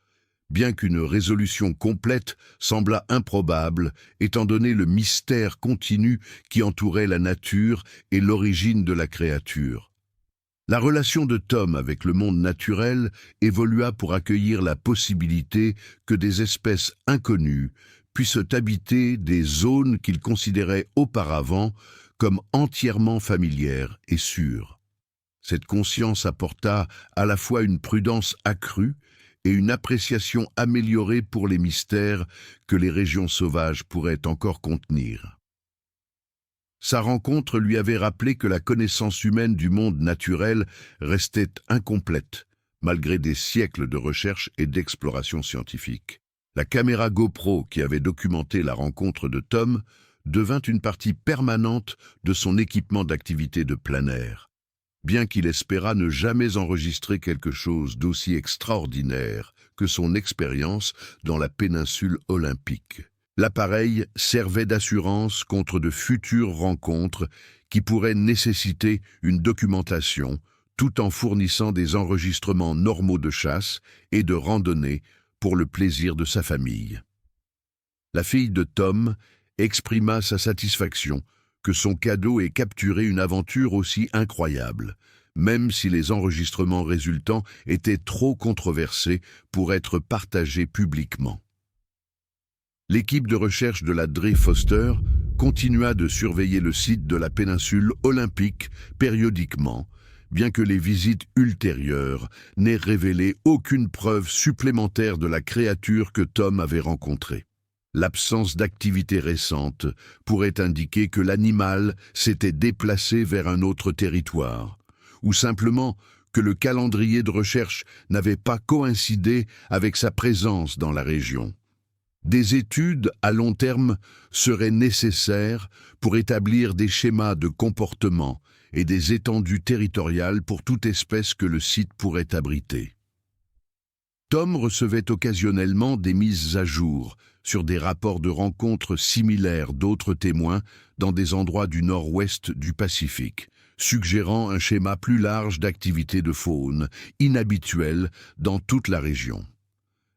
bien qu'une résolution complète semblât improbable, étant donné le mystère continu qui entourait la nature et l'origine de la créature. La relation de Tom avec le monde naturel évolua pour accueillir la possibilité que des espèces inconnues puissent habiter des zones qu'il considérait auparavant comme entièrement familières et sûres. Cette conscience apporta à la fois une prudence accrue et une appréciation améliorée pour les mystères que les régions sauvages pourraient encore contenir. Sa rencontre lui avait rappelé que la connaissance humaine du monde naturel restait incomplète, malgré des siècles de recherche et d'exploration scientifique. La caméra GoPro qui avait documenté la rencontre de Tom devint une partie permanente de son équipement d'activité de plein air. Bien qu'il espérât ne jamais enregistrer quelque chose d'aussi extraordinaire que son expérience dans la péninsule olympique. L'appareil servait d'assurance contre de futures rencontres qui pourraient nécessiter une documentation, tout en fournissant des enregistrements normaux de chasse et de randonnée pour le plaisir de sa famille. La fille de Tom exprima sa satisfaction que son cadeau ait capturé une aventure aussi incroyable, même si les enregistrements résultants étaient trop controversés pour être partagés publiquement. L'équipe de recherche de la Dre Foster continua de surveiller le site de la péninsule olympique périodiquement, bien que les visites ultérieures n'aient révélé aucune preuve supplémentaire de la créature que Tom avait rencontrée. L'absence d'activité récente pourrait indiquer que l'animal s'était déplacé vers un autre territoire, ou simplement que le calendrier de recherche n'avait pas coïncidé avec sa présence dans la région. Des études à long terme seraient nécessaires pour établir des schémas de comportement et des étendues territoriales pour toute espèce que le site pourrait abriter. Tom recevait occasionnellement des mises à jour sur des rapports de rencontres similaires d'autres témoins dans des endroits du nord-ouest du Pacifique, suggérant un schéma plus large d'activité de faune, inhabituelle dans toute la région.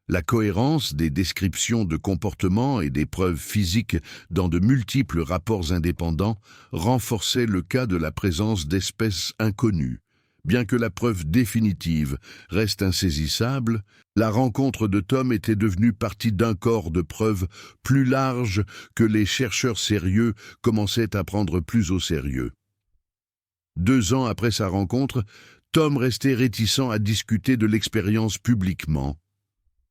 La cohérence des descriptions de comportements et des preuves physiques dans de multiples rapports indépendants renforçait le cas de la présence d'espèces inconnues. Bien que la preuve définitive reste insaisissable, la rencontre de Tom était devenue partie d'un corps de preuves plus large que les chercheurs sérieux commençaient à prendre plus au sérieux. 2 ans après sa rencontre, Tom restait réticent à discuter de l'expérience publiquement,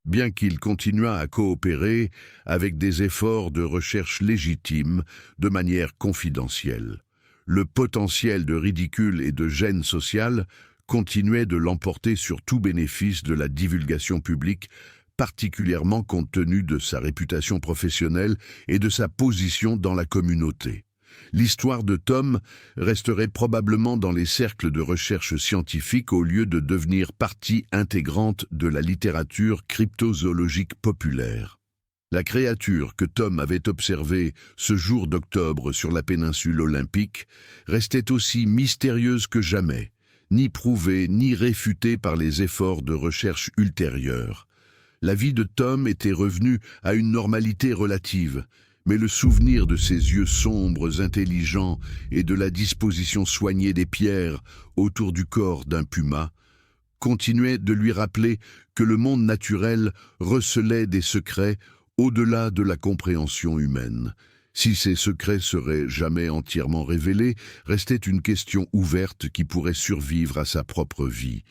bien qu'il continuât à coopérer avec des efforts de recherche légitimes de manière confidentielle. Le potentiel de ridicule et de gêne sociale continuait de l'emporter sur tout bénéfice de la divulgation publique, particulièrement compte tenu de sa réputation professionnelle et de sa position dans la communauté. L'histoire de Tom resterait probablement dans les cercles de recherche scientifique au lieu de devenir partie intégrante de la littérature cryptozoologique populaire. La créature que Tom avait observée ce jour d'octobre sur la péninsule olympique restait aussi mystérieuse que jamais, ni prouvée ni réfutée par les efforts de recherche ultérieurs. La vie de Tom était revenue à une normalité relative, mais le souvenir de ses yeux sombres, intelligents et de la disposition soignée des pierres autour du corps d'un puma continuait de lui rappeler que le monde naturel recelait des secrets au-delà de la compréhension humaine. Si ces secrets seraient jamais entièrement révélés, restait une question ouverte qui pourrait survivre à sa propre vie.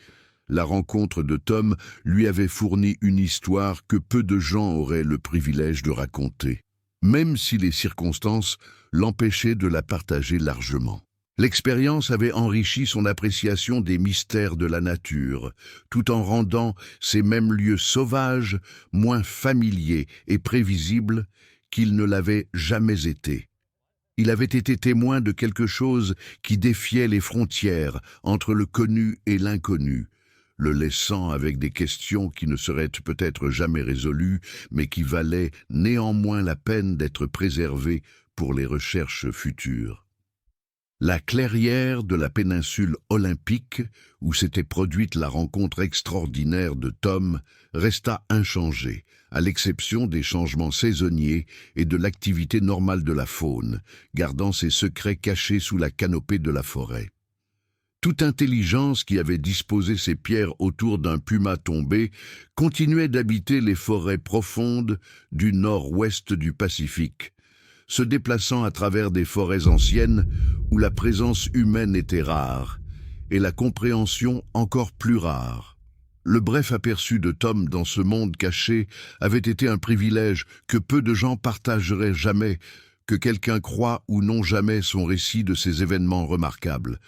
La rencontre de Tom lui avait fourni une histoire que peu de gens auraient le privilège de raconter, même si les circonstances l'empêchaient de la partager largement. L'expérience avait enrichi son appréciation des mystères de la nature, tout en rendant ces mêmes lieux sauvages moins familiers et prévisibles qu'il ne l'avait jamais été. Il avait été témoin de quelque chose qui défiait les frontières entre le connu et l'inconnu, le laissant avec des questions qui ne seraient peut-être jamais résolues, mais qui valaient néanmoins la peine d'être préservées pour les recherches futures. La clairière de la péninsule olympique, où s'était produite la rencontre extraordinaire de Tom, resta inchangée, à l'exception des changements saisonniers et de l'activité normale de la faune, gardant ses secrets cachés sous la canopée de la forêt. Toute intelligence qui avait disposé ses pierres autour d'un puma tombé continuait d'habiter les forêts profondes du nord-ouest du Pacifique, se déplaçant à travers des forêts anciennes où la présence humaine était rare et la compréhension encore plus rare. Le bref aperçu de Tom dans ce monde caché avait été un privilège que peu de gens partageraient jamais, que quelqu'un croie ou non jamais son récit de ces événements remarquables.